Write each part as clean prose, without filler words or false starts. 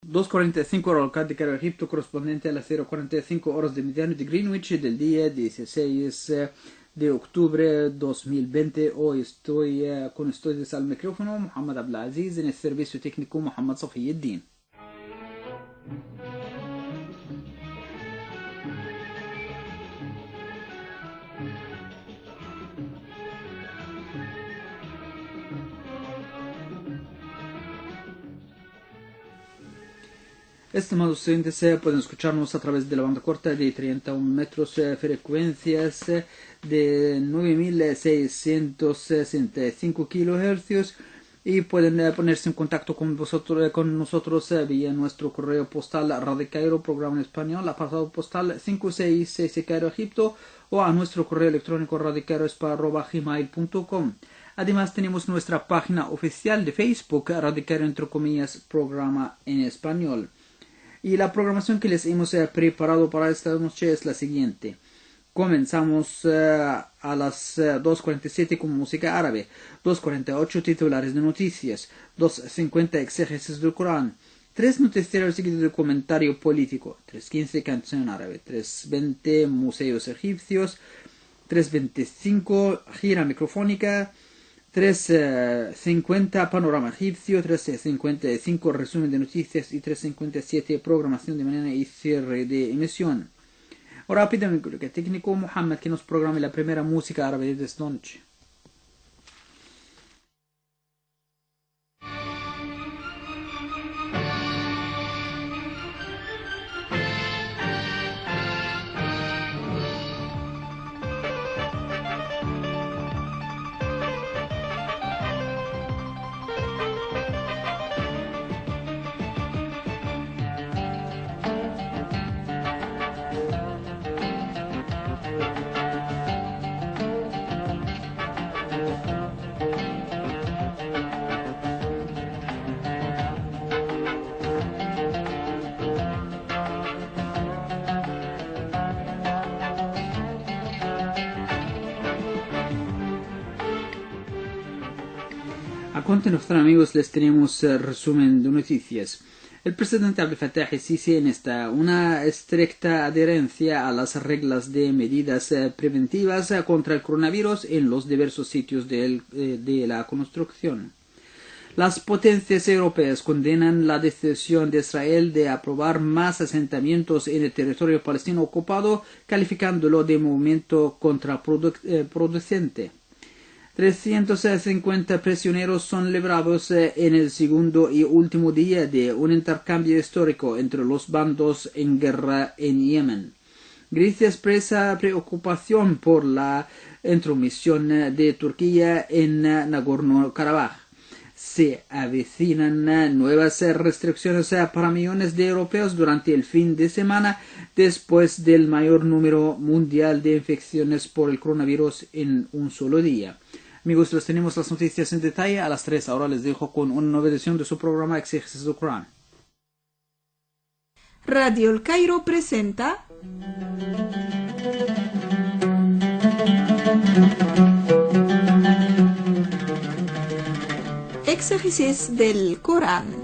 2:45 hora local de Cairo, Egipto, correspondiente a las 0:45 horas de mediano de Greenwich del día 16 de octubre 2020. Hoy estoy con ustedes al micrófono Mohamed Abdelaziz, en el servicio técnico Mohamed Safiuddin. Estimados oyentes, pueden escucharnos a través de la banda corta de 31 metros, frecuencias de 9665 kilohercios, y pueden ponerse en contacto con nosotros vía nuestro correo postal Radio Cairo, programa en español, apartado postal 566 Cairo, Egipto, o a nuestro correo electrónico radiocairo@gmail.com. Además, tenemos nuestra página oficial de Facebook, Radio Cairo, entre comillas, programa en español. Y la programación que les hemos preparado para esta noche es la siguiente. Comenzamos a las 2:47 con música árabe, 2:48 titulares de noticias, 2:50 exégesis del Corán, 3 noticieros seguidos de comentario político, 3:15 canción árabe, 3:20 museos egipcios, 3:25 gira microfónica, 3:50 panorama egipcio, 3:55 resumen de noticias y 3:57 programación de mañana y cierre de emisión. Ahora pido a mi colega técnico Mohamed que nos programe la primera música árabe de esta noche. A continuación, amigos, les tenemos resumen de noticias. El presidente Abdel Fattah el-Sisi enesta una estricta adherencia a las reglas de medidas preventivas contra el coronavirus en los diversos sitios de la construcción. Las potencias europeas condenan la decisión de Israel de aprobar más asentamientos en el territorio palestino ocupado, calificándolo de movimiento contraproducente. 350 prisioneros son liberados en el segundo y último día de un intercambio histórico entre los bandos en guerra en Yemen. Grecia expresa preocupación por la intromisión de Turquía en Nagorno-Karabaj. Se avecinan nuevas restricciones para millones de europeos durante el fin de semana, después del mayor número mundial de infecciones por el coronavirus en un solo día. Amigos, les tenemos las noticias en detalle a las 3. Ahora les dejo con una nueva edición de su programa Exégesis del Corán. Radio El Cairo presenta Exégesis del Corán.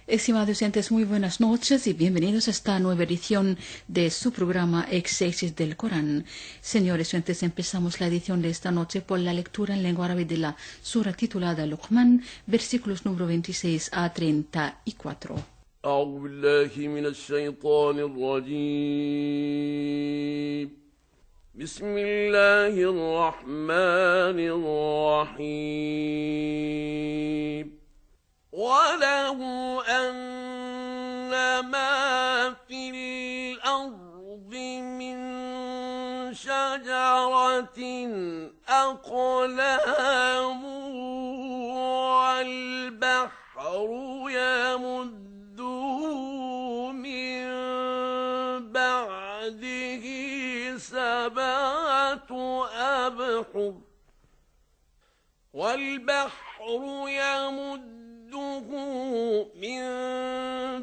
Estimados oyentes, muy buenas noches y bienvenidos a esta nueva edición de su programa Exégesis del Corán. Señores oyentes, empezamos la edición de esta noche por la lectura en lengua árabe de la sura titulada Luqman, versículos número 26 a 34. أعوذ بالله من الشيطان الرجيم بسم الله الرحمن الرحيم وله أن ما في الأرض من شجرة أقلام والبحر يمده من بعده سبعة أبحر من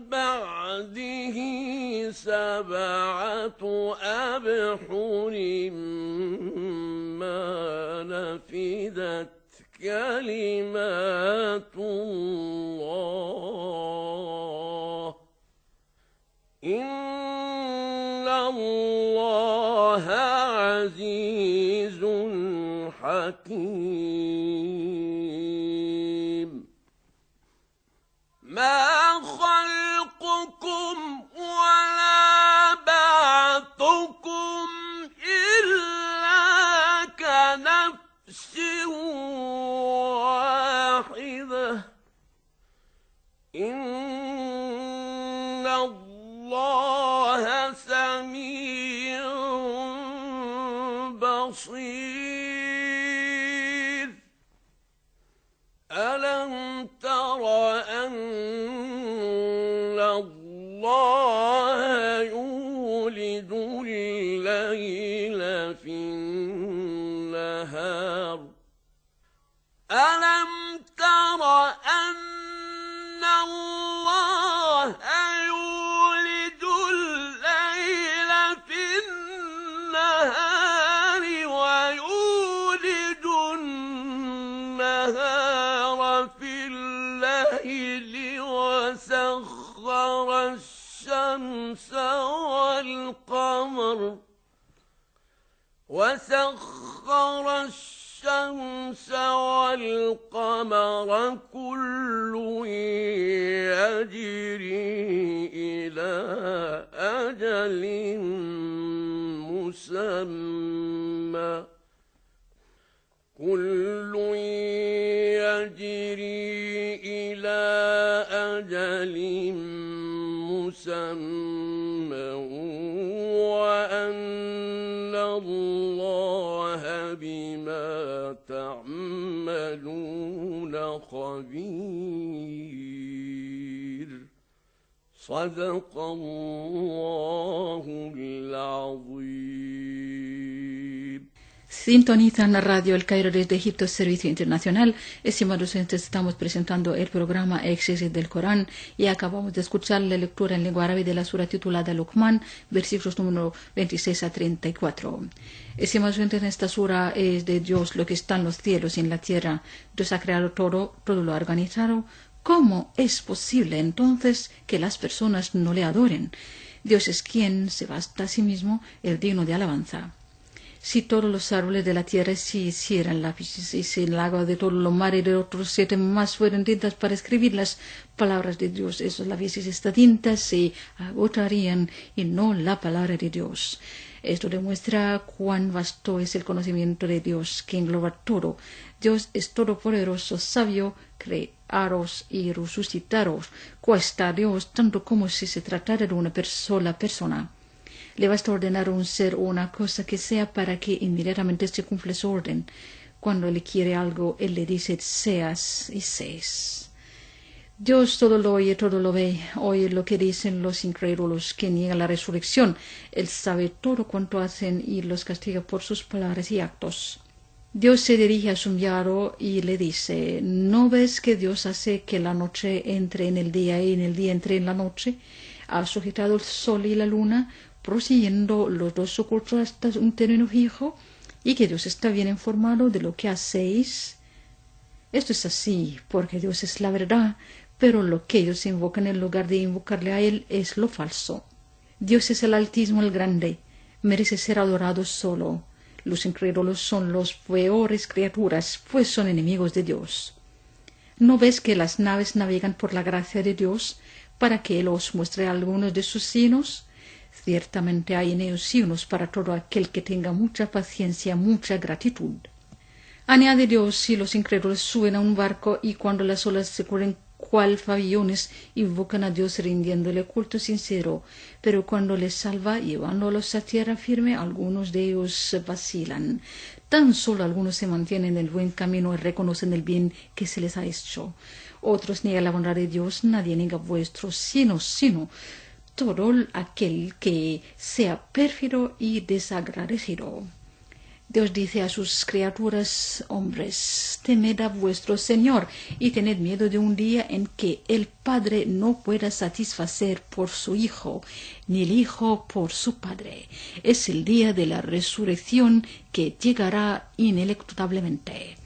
بعده سبعة أبحر نفدت كلمات الله إن الله عزيز حكيم ما خلقكم ولا بعثكم إلا كنفس واحدة إن الله سميع بصير ألم تر أن الله يولد الليل في النهار ألم تر أن الله يولد الليل في النهار ويولد النهار في الليل وسخر الشمس والقمر كل يجري إلى أجل مسمى كل يجري إلى أجل مسمى وأن الله بما تعملون خبير صدق الله العظيم. Sintonizan la radio El Cairo desde Egipto, Servicio Internacional. Estimados oyentes, estamos presentando el programa Exégesis del Corán y acabamos de escuchar la lectura en lengua árabe de la sura titulada Luqman, versículos número 26 a 34. Estimados oyentes, en esta sura es de Dios lo que está en los cielos y en la tierra. Dios ha creado todo lo ha organizado. ¿Cómo es posible entonces que las personas no le adoren? Dios es quien se basta a sí mismo, el digno de alabanza. Si todos los árboles de la tierra se hicieran lápices y si el agua de todo lo mar y de otros 7 más fueran tintas para escribir las palabras de Dios, esos lápices estas tintas se agotarían y no la palabra de Dios. Esto demuestra cuán vasto es el conocimiento de Dios, que engloba todo. Dios es todopoderoso, sabio, crearos y resucitaros. Cuesta a Dios tanto como si se tratara de una sola persona. Le basta ordenar a un ser o una cosa que sea para que inmediatamente se cumpla su orden. Cuando Él quiere algo, Él le dice seas y seas. Dios todo lo oye, todo lo ve. Oye lo que dicen los incrédulos que niegan la resurrección. Él sabe todo cuanto hacen y los castiga por sus palabras y actos. Dios se dirige a su enviado y le dice, ¿no ves que Dios hace que la noche entre en el día y en el día entre en la noche? Ha sujetado el sol y la luna, prosiguiendo los dos ocultos hasta un término fijo, y que Dios está bien informado de lo que hacéis. Esto es así, porque Dios es la verdad, pero lo que ellos invocan en lugar de invocarle a Él es lo falso. Dios es el Altísimo, el Grande, merece ser adorado solo. Los incrédulos son los peores criaturas, pues son enemigos de Dios. ¿No ves que las naves navegan por la gracia de Dios para que Él os muestre algunos de sus signos? Ciertamente hay en ellos signos para todo aquel que tenga mucha paciencia, mucha gratitud. Añade Dios, si los incrédulos suben a un barco y cuando las olas se cubren cual pabellones, invocan a Dios rindiéndole culto sincero, pero cuando les salva, llevándolos a tierra firme, algunos de ellos vacilan. Tan solo algunos se mantienen en el buen camino y reconocen el bien que se les ha hecho. Otros niegan la bondad de Dios, nadie niega vuestro sino todo aquel que sea pérfido y desagradecido. Dios dice a sus criaturas, hombres, temed a vuestro Señor y tened miedo de un día en que el Padre no pueda satisfacer por su Hijo, ni el Hijo por su Padre. Es el día de la resurrección que llegará ineluctablemente.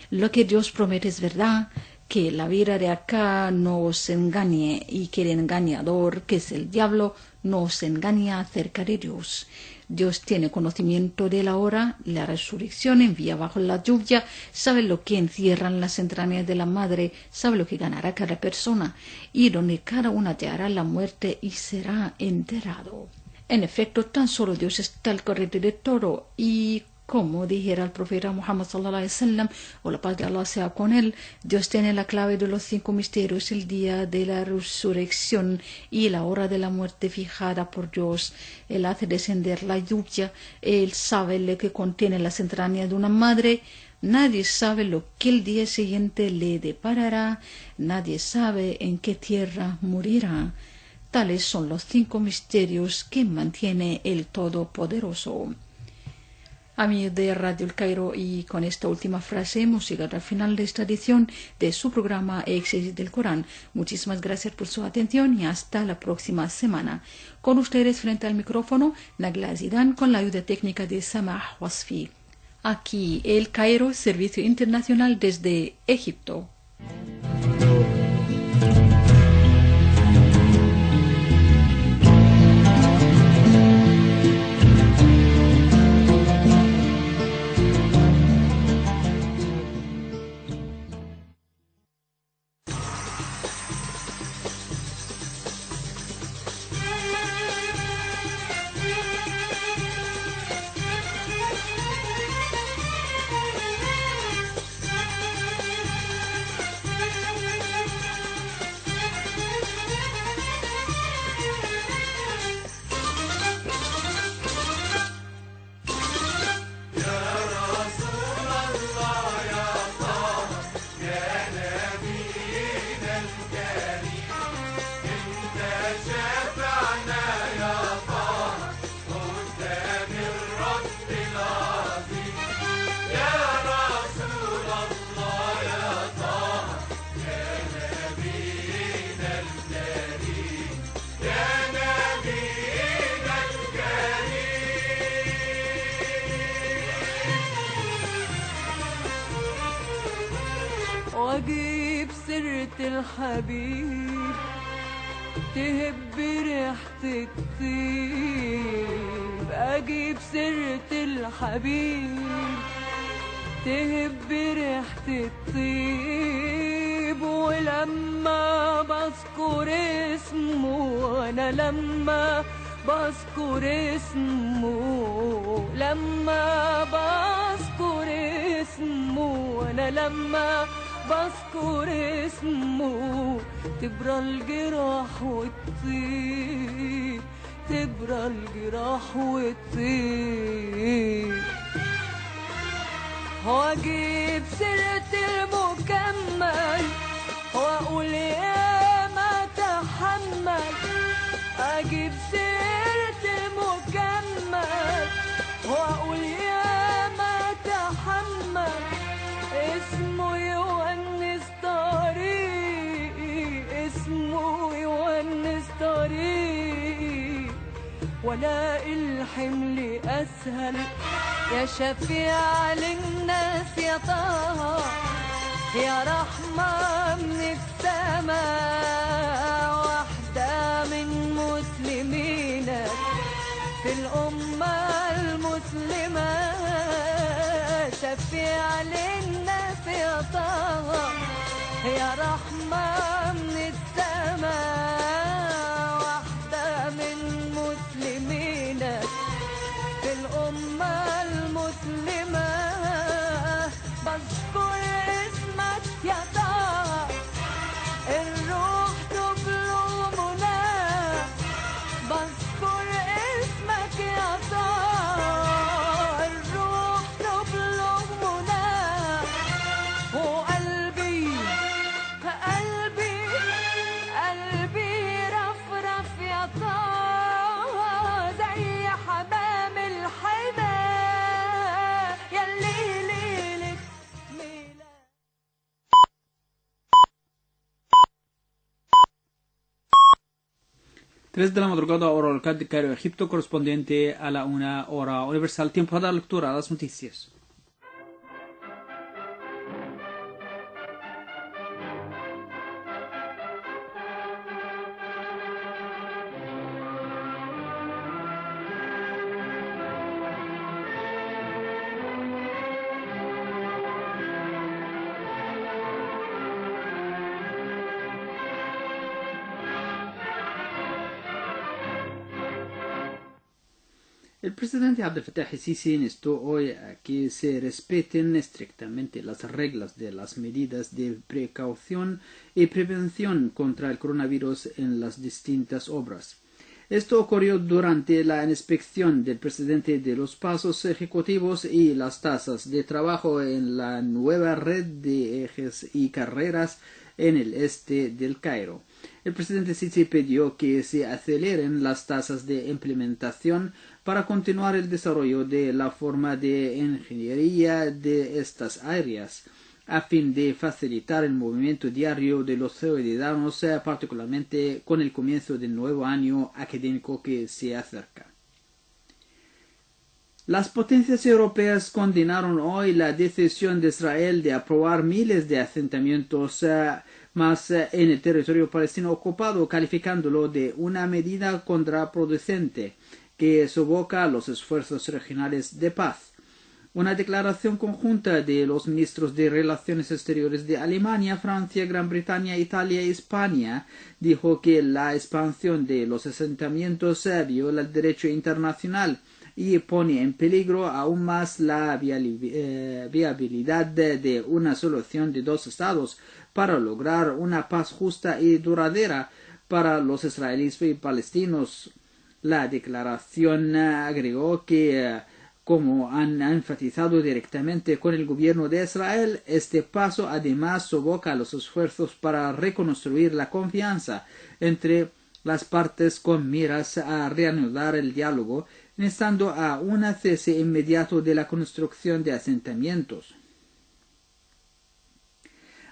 Lo que Dios promete es verdad, que la vida de acá no os engañe y que el engañador, que es el diablo, no os engaña acerca de Dios. Dios tiene conocimiento de la hora, la resurrección envía bajo la lluvia, sabe lo que encierran las entrañas de la madre, sabe lo que ganará cada persona y donde cada una hallará la muerte y será enterrado. En efecto, tan solo Dios está al corriente de todo y como dijera el profeta Muhammad sallallahu alaihi wasallam, o la paz de Allah sea con él, Dios tiene la clave de los 5 misterios, el día de la resurrección y la hora de la muerte fijada por Dios. Él hace descender la lluvia, él sabe lo que contiene las entrañas de una madre. Nadie sabe lo que el día siguiente le deparará, nadie sabe en qué tierra morirá. Tales son los 5 misterios que mantiene el Todopoderoso. Amigos de Radio El Cairo, y con esta última frase hemos llegado al final de esta edición de su programa Exégesis del Corán. Muchísimas gracias por su atención y hasta la próxima semana. Con ustedes frente al micrófono, Nagla Zidane, con la ayuda técnica de Samah Wasfi. Aquí El Cairo, servicio internacional desde Egipto. واجيب سيرة الحبيب تهب ريحة الطيب، اجيب سيرة الحبيب تهب ريحة الطيب، ولما بذكر اسمه وانا لما بذكر اسمه، لما بذكر اسمه وانا لما بذكر اسمه تبرى الجراح وتطيب، تبرى الجراح وتطيب. واجيب سيرة المكمل واقول يا ما تحمل، اجيب سيرة المكمل واقول يا ما تحمل، اسمه يونس طريقي، اسمه يونس طريقي، ولاقي الحمل اسهل يا شفيع للناس يا طه، يا رحمة من السماء، واحدة من مسلمينك في الأمة المسلمة، شفيع للناس يا طه، يا رحمة من السماء، واحدة من مسلمينك في الأمة المسلمة، بذكر اسمك يا طه، 3 de la madrugada, hora local de Cairo, Egipto, correspondiente a la 1 hora universal. Tiempo para dar lectura a las noticias. El presidente Abdel Fattah el-Sisi instó hoy a que se respeten estrictamente las reglas de las medidas de precaución y prevención contra el coronavirus en las distintas obras. Esto ocurrió durante la inspección del presidente de los pasos ejecutivos y las tasas de trabajo en la nueva red de ejes y carreras en el este del Cairo. El presidente Sisi pidió que se aceleren las tasas de implementación para continuar el desarrollo de la forma de ingeniería de estas áreas, a fin de facilitar el movimiento diario de los ciudadanos, particularmente con el comienzo del nuevo año académico que se acerca. Las potencias europeas condenaron hoy la decisión de Israel de aprobar miles de asentamientos más en el territorio palestino ocupado, calificándolo de una medida contraproducente que sofoca los esfuerzos regionales de paz. Una declaración conjunta de los ministros de Relaciones Exteriores de Alemania, Francia, Gran Bretaña, Italia y España dijo que la expansión de los asentamientos viola el derecho internacional y pone en peligro aún más la viabilidad de una solución de dos estados para lograr una paz justa y duradera para los israelíes y palestinos. La declaración agregó que, como han enfatizado directamente con el gobierno de Israel, este paso además sofoca los esfuerzos para reconstruir la confianza entre las partes con miras a reanudar el diálogo, instando a un cese inmediato de la construcción de asentamientos.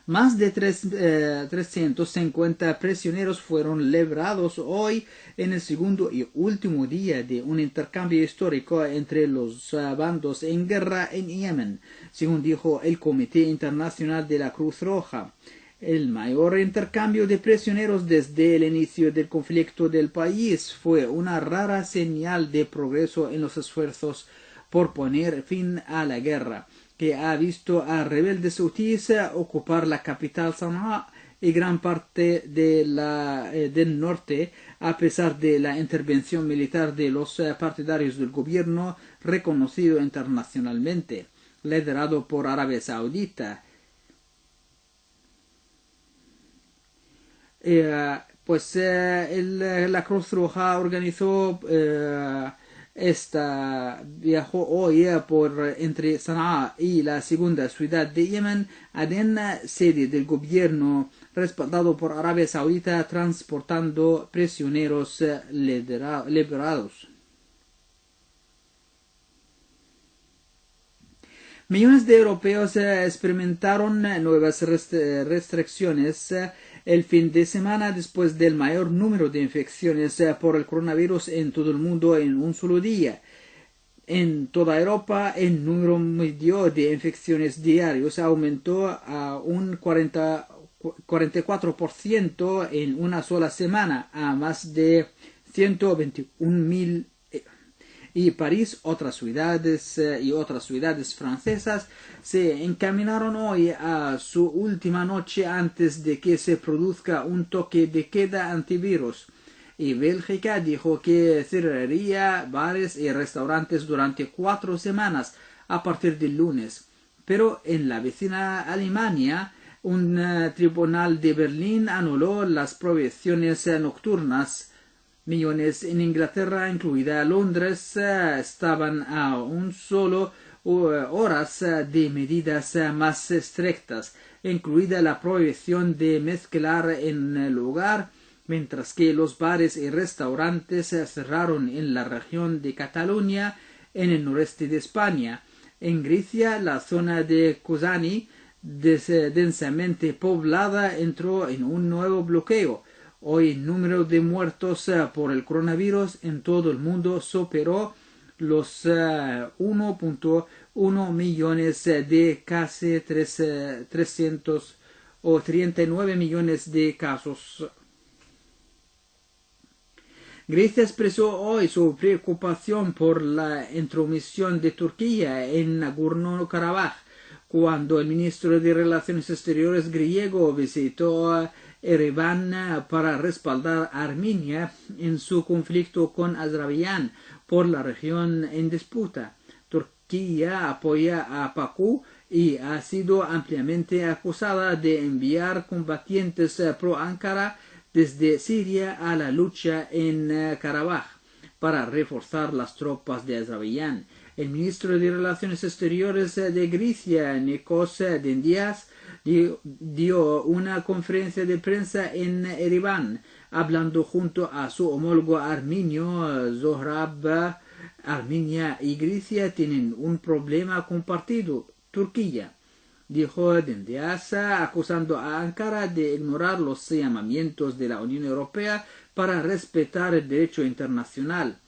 Más de 350 prisioneros fueron liberados hoy en el segundo y último día de un intercambio histórico entre los bandos en guerra en Yemen, según dijo el Comité Internacional de la Cruz Roja. El mayor intercambio de prisioneros desde el inicio del conflicto del país fue una rara señal de progreso en los esfuerzos por poner fin a la guerra, que ha visto a rebeldes hutíes ocupar la capital Sanaa y gran parte del norte, a pesar de la intervención militar de los partidarios del gobierno reconocido internacionalmente, liderado por Arabia Saudita. La Cruz Roja organizó viajó hoy entre Sanaa y la segunda ciudad de Yemen, Adén, sede del gobierno respaldado por Arabia Saudita, transportando prisioneros liberados. Millones de europeos experimentaron nuevas restricciones el fin de semana después del mayor número de infecciones por el coronavirus en todo el mundo en un solo día. En toda Europa, el número medio de infecciones diarios aumentó a un 44% en una sola semana, a más de 121.000. Y París, otras ciudades francesas se encaminaron hoy a su última noche antes de que se produzca un toque de queda antivirus. Y Bélgica dijo que cerraría bares y restaurantes durante 4 semanas a partir del lunes. Pero en la vecina Alemania, un tribunal de Berlín anuló las prohibiciones nocturnas. Millones en Inglaterra, incluida Londres, estaban a un solo horas de medidas más estrictas, incluida la prohibición de mezclar en el hogar, mientras que los bares y restaurantes cerraron en la región de Cataluña, en el noreste de España. En Grecia, la zona de Kozani, densamente poblada, entró en un nuevo bloqueo. Hoy el número de muertos por el coronavirus en todo el mundo superó los 1.1 millones de casi 339 millones de casos. Grecia expresó hoy su preocupación por la intromisión de Turquía en Nagorno-Karabaj, cuando el ministro de Relaciones Exteriores griego visitó Ereván para respaldar a Armenia en su conflicto con Azerbaiyán por la región en disputa. Turquía apoya a Bakú y ha sido ampliamente acusada de enviar combatientes pro-Ankara desde Siria a la lucha en Karabaj para reforzar las tropas de Azerbaiyán. El ministro de Relaciones Exteriores de Grecia, Nikos Dendias, dio una conferencia de prensa en Ereván, hablando junto a su homólogo armenio Zohrab. Armenia y Grecia tienen un problema compartido, Turquía, dijo Dendias, acusando a Ankara de ignorar los llamamientos de la Unión Europea para respetar el derecho internacional.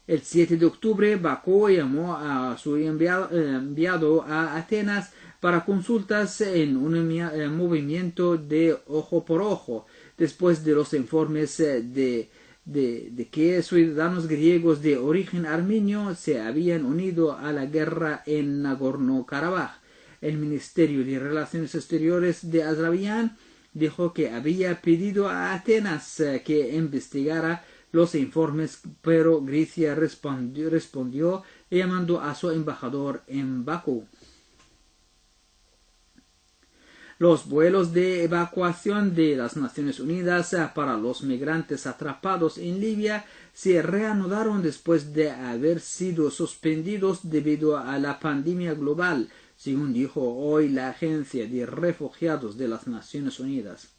El 7 de octubre, Bakú llamó a su enviado a Atenas para consultas en un movimiento de ojo por ojo, después de los informes de que ciudadanos griegos de origen armenio se habían unido a la guerra en Nagorno-Karabaj. El Ministerio de Relaciones Exteriores de Azerbaiyán dijo que había pedido a Atenas que investigara los informes, pero Grecia respondió llamando a su embajador en Bakú. Los vuelos de evacuación de las Naciones Unidas para los migrantes atrapados en Libia se reanudaron después de haber sido suspendidos debido a la pandemia global, según dijo hoy la Agencia de Refugiados de las Naciones Unidas.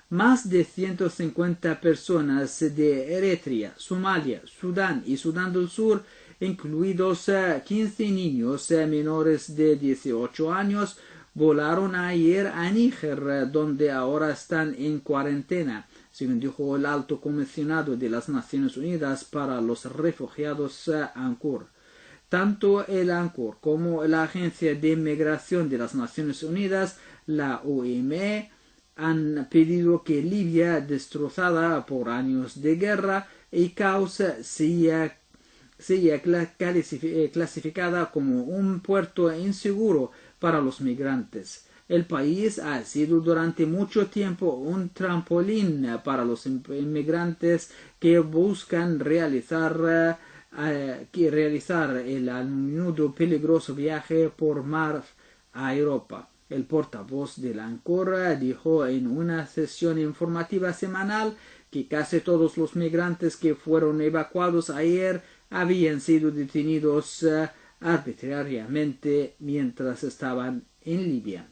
Más de 150 personas de Eritrea, Somalia, Sudán y Sudán del Sur, incluidos 15 niños menores de 18 años, volaron ayer a Níger, donde ahora están en cuarentena, según dijo el alto comisionado de las Naciones Unidas para los Refugiados, ANCUR. Tanto el ANCUR como la Agencia de Migración de las Naciones Unidas, la OME, han pedido que Libia, destrozada por años de guerra y caos, sea clasificada como un puerto inseguro para los migrantes. El país ha sido durante mucho tiempo un trampolín para los inmigrantes que buscan realizar el a menudo peligroso viaje por mar a Europa. El portavoz de la ANCUR dijo en una sesión informativa semanal que casi todos los migrantes que fueron evacuados ayer habían sido detenidos arbitrariamente mientras estaban en Libia.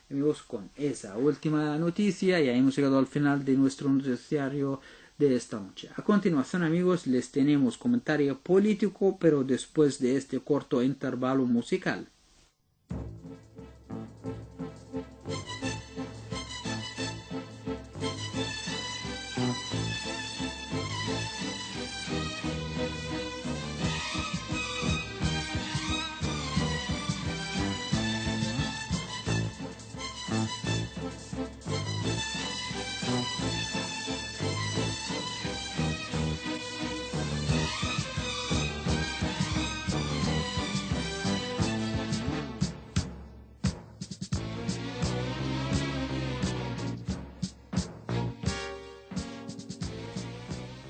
Amigos, con esa última noticia ya hemos llegado al final de nuestro noticiario de esta noche. A continuación, amigos, les tenemos comentario político, pero después de este corto intervalo musical.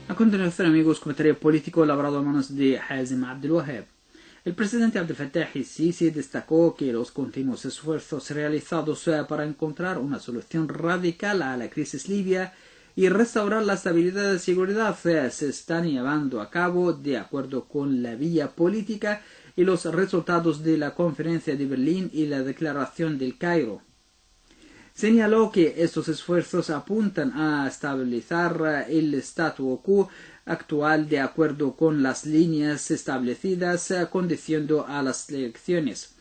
A continuación, amigos, comentario político elaborado a manos de Hazim Abdelwahab. El presidente Abdel Fattah el-Sisi destacó que los continuos esfuerzos realizados para encontrar una solución radical a la crisis libia y restaurar la estabilidad y seguridad se están llevando a cabo de acuerdo con la vía política y los resultados de la Conferencia de Berlín y la Declaración del Cairo. Señaló que estos esfuerzos apuntan a estabilizar el statu quo actual de acuerdo con las líneas establecidas conduciendo a las elecciones.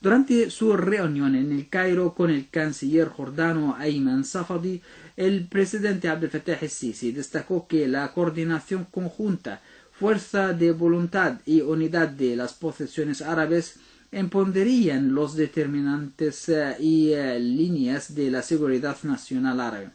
Durante su reunión en el Cairo con el canciller jordano Ayman Safadi, el presidente Abdel Fattah el-Sisi destacó que la coordinación conjunta, fuerza de voluntad y unidad de las posiciones árabes impondrían los determinantes y líneas de la seguridad nacional árabe.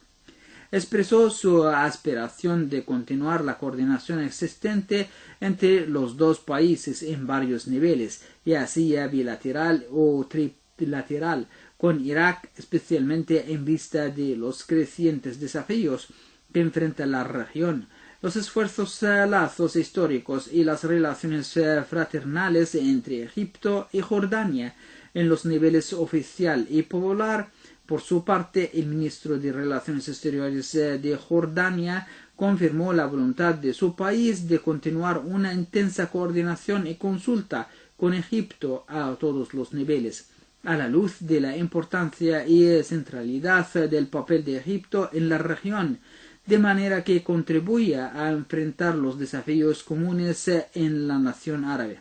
Expresó su aspiración de continuar la coordinación existente entre los dos países en varios niveles, ya sea bilateral o trilateral, con Irak, especialmente en vista de los crecientes desafíos que enfrenta la región, los esfuerzos, lazos históricos y las relaciones fraternales entre Egipto y Jordania en los niveles oficial y popular. Por su parte, el ministro de Relaciones Exteriores de Jordania confirmó la voluntad de su país de continuar una intensa coordinación y consulta con Egipto a todos los niveles, a la luz de la importancia y centralidad del papel de Egipto en la región, de manera que contribuya a enfrentar los desafíos comunes en la nación árabe.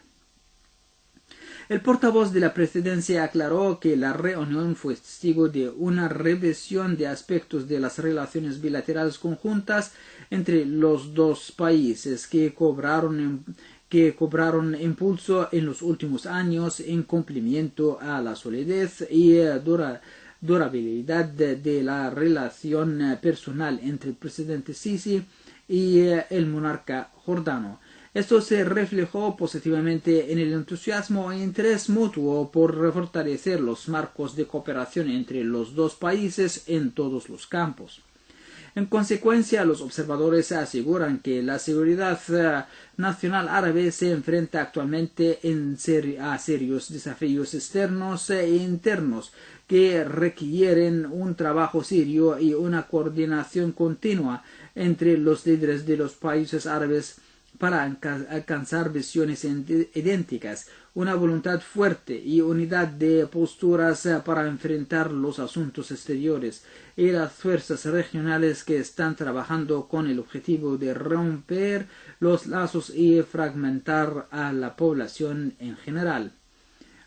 El portavoz de la presidencia aclaró que la reunión fue testigo de una revisión de aspectos de las relaciones bilaterales conjuntas entre los dos países que cobraron impulso en los últimos años en cumplimiento a la solidez y durabilidad de la relación personal entre el presidente Sisi y el monarca jordano. Esto se reflejó positivamente en el entusiasmo e interés mutuo por fortalecer los marcos de cooperación entre los dos países en todos los campos. En consecuencia, los observadores aseguran que la seguridad nacional árabe se enfrenta actualmente a serios desafíos externos e internos que requieren un trabajo serio y una coordinación continua entre los líderes de los países árabes para alcanzar visiones idénticas, una voluntad fuerte y unidad de posturas para enfrentar los asuntos exteriores y las fuerzas regionales que están trabajando con el objetivo de romper los lazos y fragmentar a la población en general.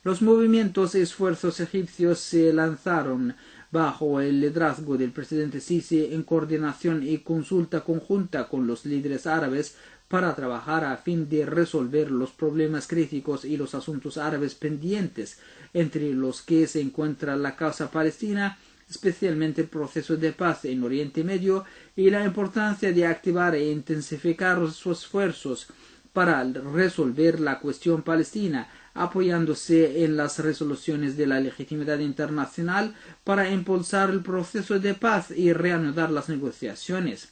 Los movimientos y esfuerzos egipcios se lanzaron bajo el liderazgo del presidente Sisi en coordinación y consulta conjunta con los líderes árabes para trabajar a fin de resolver los problemas críticos y los asuntos árabes pendientes, entre los que se encuentra la causa palestina, especialmente el proceso de paz en Oriente Medio y la importancia de activar e intensificar sus esfuerzos para resolver la cuestión palestina, apoyándose en las resoluciones de la legitimidad internacional para impulsar el proceso de paz y reanudar las negociaciones.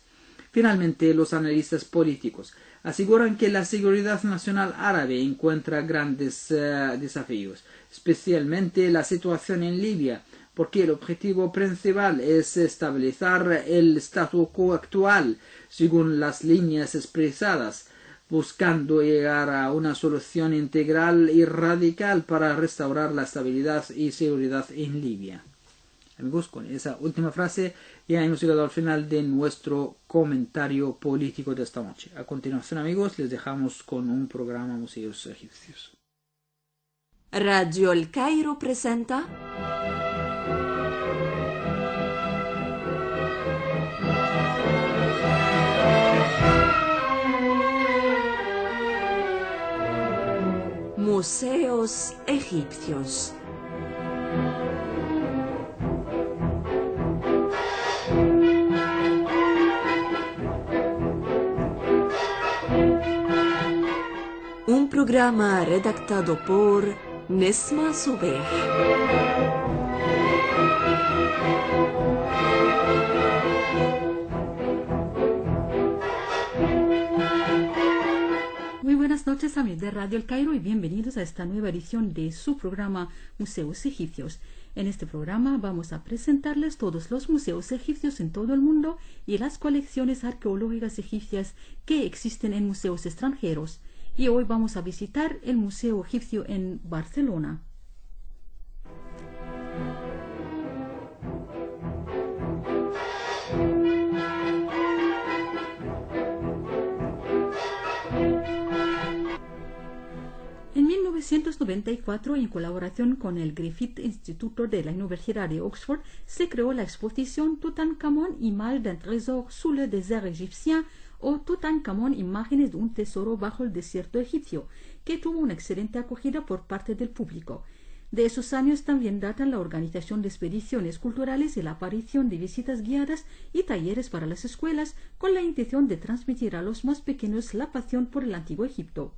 Finalmente, los analistas políticos aseguran que la seguridad nacional árabe encuentra grandes desafíos, especialmente la situación en Libia, porque el objetivo principal es estabilizar el statu quo actual según las líneas expresadas, buscando llegar a una solución integral y radical para restaurar la estabilidad y seguridad en Libia. Amigos, con esa última frase ya hemos llegado al final de nuestro comentario político de esta noche. A continuación, amigos, les dejamos con un programa Museos Egipcios. Radio El Cairo presenta Museos Egipcios. Un programa redactado por Nesma Sobeh. Muy buenas noches, amigos de Radio El Cairo, y bienvenidos a esta nueva edición de su programa Museos Egipcios. En este programa vamos a presentarles todos los museos egipcios en todo el mundo y las colecciones arqueológicas egipcias que existen en museos extranjeros. Y hoy vamos a visitar el Museo Egipcio en Barcelona. En 1894, en colaboración con el Griffith Instituto de la Universidad de Oxford, se creó la exposición Tutankamón, Image d'un trésor sous le désert égyptien, o Tutankamón, imágenes de un tesoro bajo el desierto egipcio, que tuvo una excelente acogida por parte del público. De esos años también datan la organización de expediciones culturales y la aparición de visitas guiadas y talleres para las escuelas, con la intención de transmitir a los más pequeños la pasión por el antiguo Egipto.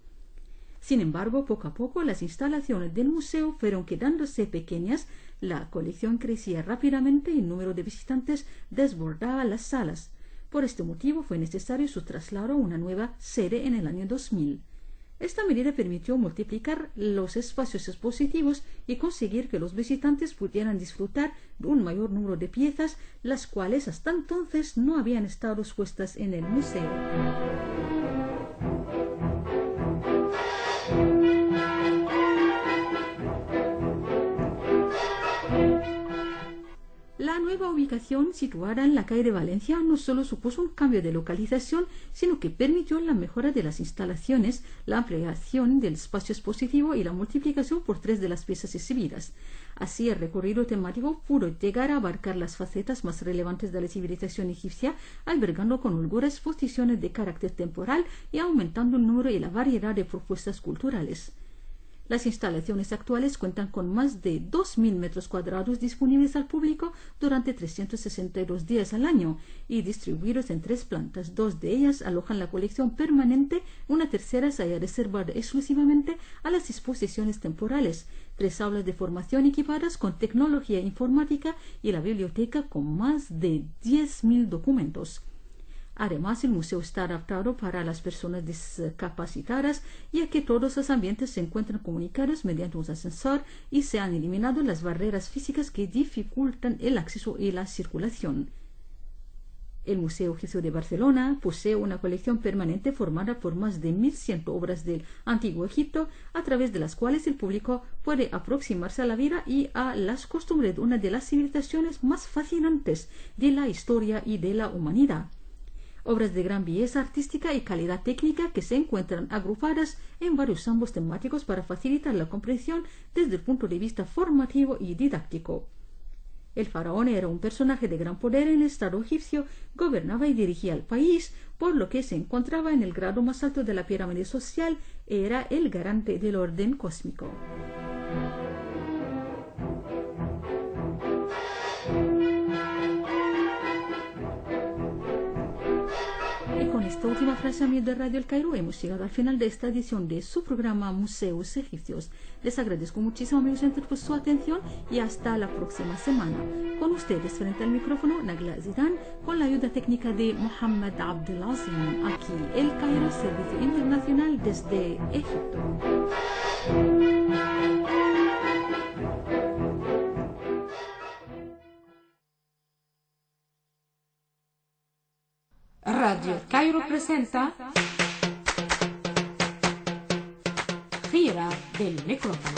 Sin embargo, poco a poco las instalaciones del museo fueron quedándose pequeñas, la colección crecía rápidamente y el número de visitantes desbordaba las salas. Por este motivo fue necesario su traslado a una nueva sede en el año 2000. Esta medida permitió multiplicar los espacios expositivos y conseguir que los visitantes pudieran disfrutar de un mayor número de piezas, las cuales hasta entonces no habían estado expuestas en el museo. La nueva ubicación, situada en la calle de Valencia, no solo supuso un cambio de localización, sino que permitió la mejora de las instalaciones, la ampliación del espacio expositivo y la multiplicación por 3 de las piezas exhibidas. Así, el recorrido temático pudo llegar a abarcar las facetas más relevantes de la civilización egipcia, albergando con holgura exposiciones de carácter temporal y aumentando el número y la variedad de propuestas culturales. Las instalaciones actuales cuentan con más de 2.000 metros cuadrados disponibles al público durante 362 días al año y distribuidos en 3 plantas. 2 de ellas alojan la colección permanente, una tercera se halla reservada exclusivamente a las exposiciones temporales, 3 aulas de formación equipadas con tecnología informática y la biblioteca con más de 10.000 documentos. Además, el museo está adaptado para las personas discapacitadas, ya que todos los ambientes se encuentran comunicados mediante un ascensor y se han eliminado las barreras físicas que dificultan el acceso y la circulación. El Museo Egipcio de Barcelona posee una colección permanente formada por más de 1.100 obras del Antiguo Egipto, a través de las cuales el público puede aproximarse a la vida y a las costumbres de una de las civilizaciones más fascinantes de la historia y de la humanidad. Obras de gran belleza artística y calidad técnica que se encuentran agrupadas en varios ámbitos temáticos para facilitar la comprensión desde el punto de vista formativo y didáctico. El faraón era un personaje de gran poder en el Estado egipcio, gobernaba y dirigía el país, por lo que se encontraba en el grado más alto de la pirámide social, era el garante del orden cósmico. Con esta última frase, amigos de Radio El Cairo, hemos llegado al final de esta edición de su programa Museos Egipcios. Les agradezco muchísimo, amigos, por su atención y hasta la próxima semana. Con ustedes, frente al micrófono, Nagla Zidane, con la ayuda técnica de Mohamed Abdelazim. Aquí El Cairo, Servicio Internacional desde Egipto. Radio El Cairo presenta Gira del micrófono.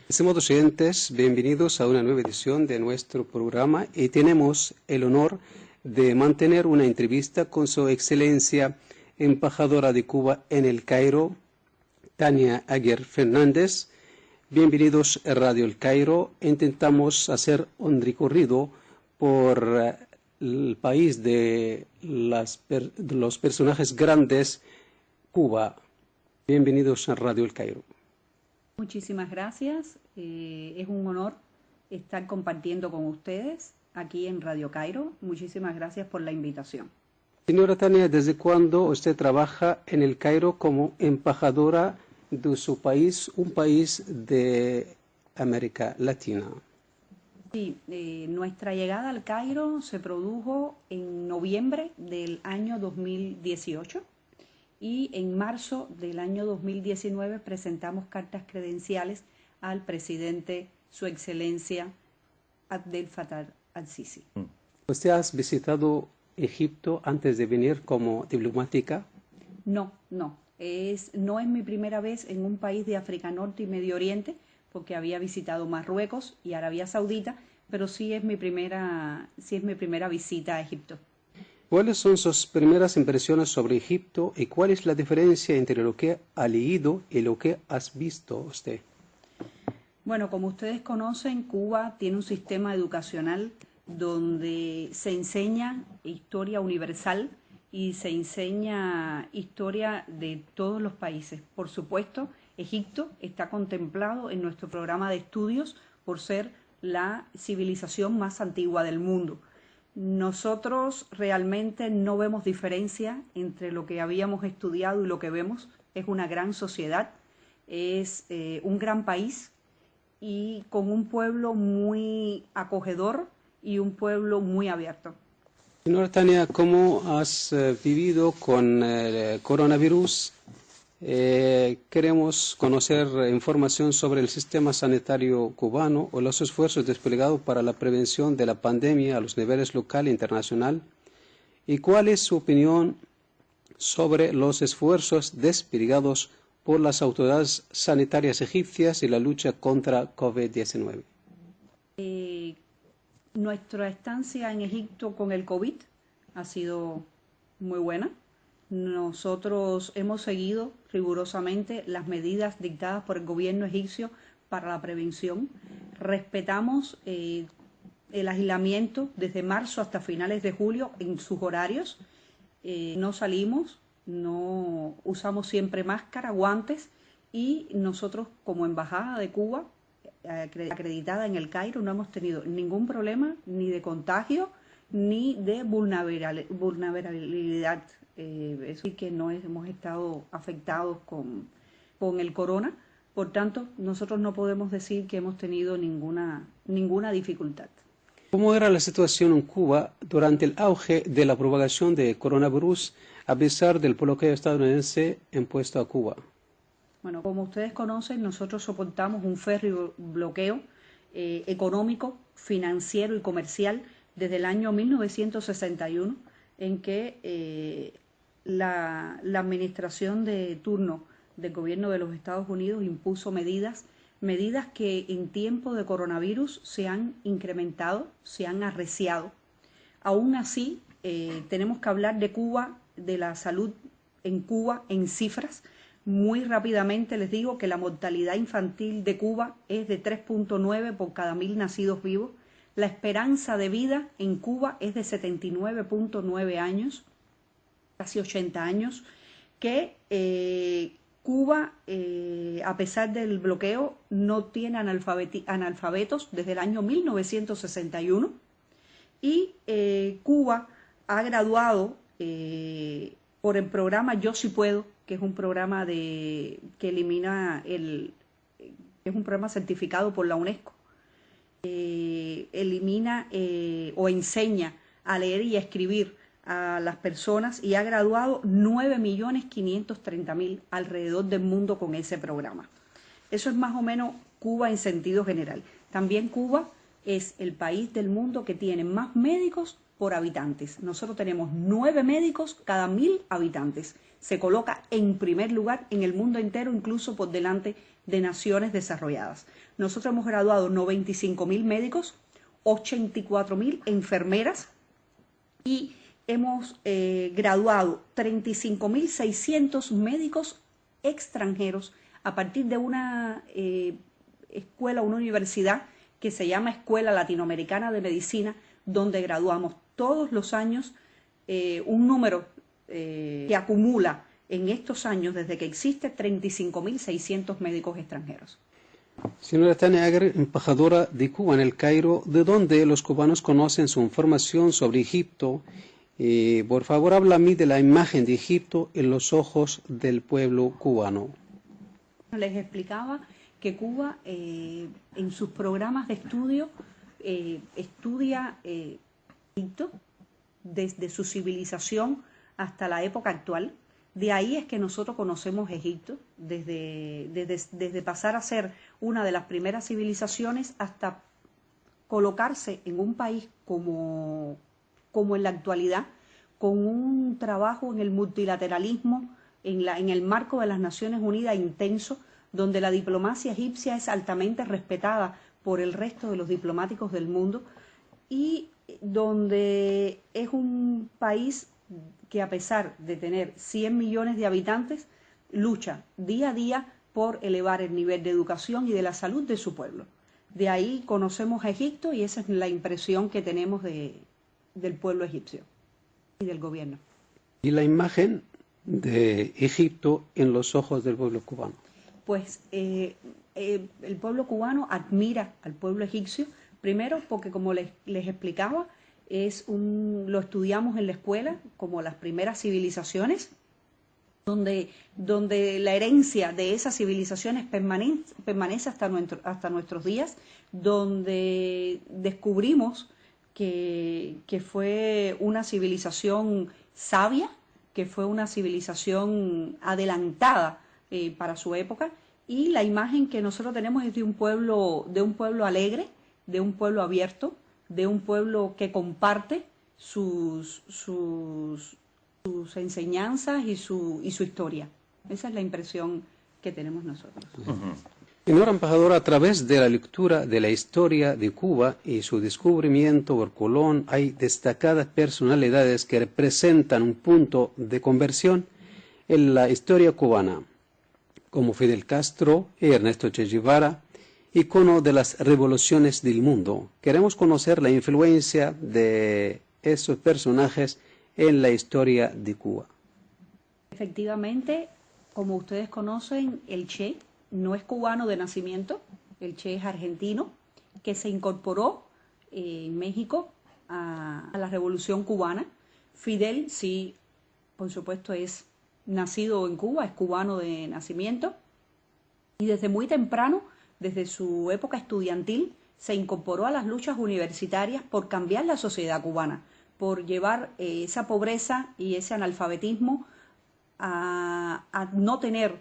Estimados oyentes, bienvenidos a una nueva edición de nuestro programa y tenemos el honor de mantener una entrevista con Su Excelencia Embajadora de Cuba en El Cairo, Tania Aguirre Fernández. Bienvenidos a Radio El Cairo. Intentamos hacer un recorrido por el país de los personajes grandes, Cuba. Bienvenidos a Radio El Cairo. Muchísimas gracias. Es un honor estar compartiendo con ustedes aquí en Radio Cairo. Muchísimas gracias por la invitación. Señora Tania, ¿desde cuándo usted trabaja en El Cairo como embajadora de su país, un país de América Latina? Sí, nuestra llegada al Cairo se produjo en noviembre del año 2018 y en marzo del año 2019 presentamos cartas credenciales al presidente, Su Excelencia Abdel Fattah al-Sisi. ¿Usted ha visitado Egipto antes de venir como diplomática? No. No es mi primera vez en un país de África Norte y Medio Oriente, porque había visitado Marruecos y Arabia Saudita, pero sí es mi primera visita a Egipto. ¿Cuáles son sus primeras impresiones sobre Egipto y cuál es la diferencia entre lo que ha leído y lo que has visto usted? Bueno, como ustedes conocen, Cuba tiene un sistema educacional donde se enseña historia universal y se enseña historia de todos los países. Por supuesto, Egipto está contemplado en nuestro programa de estudios por ser la civilización más antigua del mundo. Nosotros realmente no vemos diferencia entre lo que habíamos estudiado y lo que vemos. Es una gran sociedad, es un gran país y con un pueblo muy acogedor y un pueblo muy abierto. Señora Tania, ¿cómo has vivido con el coronavirus? Queremos conocer información sobre el sistema sanitario cubano o los esfuerzos desplegados para la prevención de la pandemia a los niveles local e internacional. ¿Y cuál es su opinión sobre los esfuerzos desplegados por las autoridades sanitarias egipcias y la lucha contra COVID-19? Nuestra estancia en Egipto con el COVID ha sido muy buena. Nosotros hemos seguido rigurosamente las medidas dictadas por el gobierno egipcio para la prevención. Respetamos el aislamiento desde marzo hasta finales de julio en sus horarios. No salimos, no usamos siempre máscara, guantes y nosotros como Embajada de Cuba acreditada en el Cairo no hemos tenido ningún problema ni de contagio ni de vulnerabilidad. Eso sí que no hemos estado afectados con el corona, por tanto nosotros no podemos decir que hemos tenido ninguna dificultad. ¿Cómo era la situación en Cuba durante el auge de la propagación de coronavirus a pesar del bloqueo estadounidense impuesto a Cuba? Bueno, como ustedes conocen, nosotros soportamos un férreo bloqueo económico, financiero y comercial desde el año 1961, en que la administración de turno del gobierno de los Estados Unidos impuso medidas que en tiempo de coronavirus se han incrementado, se han arreciado. Aún así, tenemos que hablar de Cuba, de la salud en Cuba en cifras. Muy rápidamente les digo que la mortalidad infantil de Cuba es de 3.9 por cada 1.000 nacidos vivos. La esperanza de vida en Cuba es de 79.9 años, casi 80 años, que Cuba, a pesar del bloqueo, no tiene analfabetos desde el año 1961 y Cuba ha graduado por el programa Yo Sí Puedo, que es un programa que es un programa certificado por la UNESCO. Elimina o enseña a leer y a escribir a las personas y ha graduado 9.530.000 alrededor del mundo con ese programa. Eso es más o menos Cuba en sentido general. También Cuba es el país del mundo que tiene más médicos por habitantes. Nosotros tenemos 9 médicos cada 1.000 habitantes. Se coloca en primer lugar en el mundo entero, incluso por delante de naciones desarrolladas. Nosotros hemos graduado 95.000 médicos, 84.000 enfermeras y hemos graduado 35.600 médicos extranjeros a partir de una escuela, una universidad que se llama Escuela Latinoamericana de Medicina, donde graduamos todos los años un número que acumula en estos años, desde que existe, 35.600 médicos extranjeros. Señora Tania Aguirre, embajadora de Cuba en el Cairo, ¿de dónde los cubanos conocen su información sobre Egipto? Por favor, háblame de la imagen de Egipto en los ojos del pueblo cubano. Les explicaba que Cuba, en sus programas de estudio, estudia Egipto desde su civilización hasta la época actual. De ahí es que nosotros conocemos Egipto, desde pasar a ser una de las primeras civilizaciones hasta colocarse en un país como en la actualidad, con un trabajo en el multilateralismo, en el marco de las Naciones Unidas intenso, donde la diplomacia egipcia es altamente respetada por el resto de los diplomáticos del mundo. Y donde es un país que, a pesar de tener 100 millones de habitantes, lucha día a día por elevar el nivel de educación y de la salud de su pueblo. De ahí conocemos a Egipto y esa es la impresión que tenemos del pueblo egipcio y del gobierno. ¿Y la imagen de Egipto en los ojos del pueblo cubano? Pues el pueblo cubano admira al pueblo egipcio, primero porque, como les explicaba, lo estudiamos en la escuela como las primeras civilizaciones, donde la herencia de esas civilizaciones permanece hasta nuestros días, donde descubrimos que fue una civilización sabia, que fue una civilización adelantada para su época, y la imagen que nosotros tenemos es de un pueblo alegre, de un pueblo abierto, de un pueblo que comparte sus enseñanzas y su historia. Esa es la impresión que tenemos nosotros. Señora embajadora, a través de la lectura de la historia de Cuba y su descubrimiento por Colón, hay destacadas personalidades que representan un punto de conversión en la historia cubana, como Fidel Castro y Ernesto Che Guevara, icono de las revoluciones del mundo. Queremos conocer la influencia de esos personajes en la historia de Cuba. Efectivamente, como ustedes conocen, el Che no es cubano de nacimiento, el Che es argentino, que se incorporó en México a la Revolución Cubana. Fidel, sí, por supuesto, es nacido en Cuba, es cubano de nacimiento, y desde muy temprano, desde su época estudiantil, se incorporó a las luchas universitarias por cambiar la sociedad cubana, por llevar esa pobreza y ese analfabetismo a no tener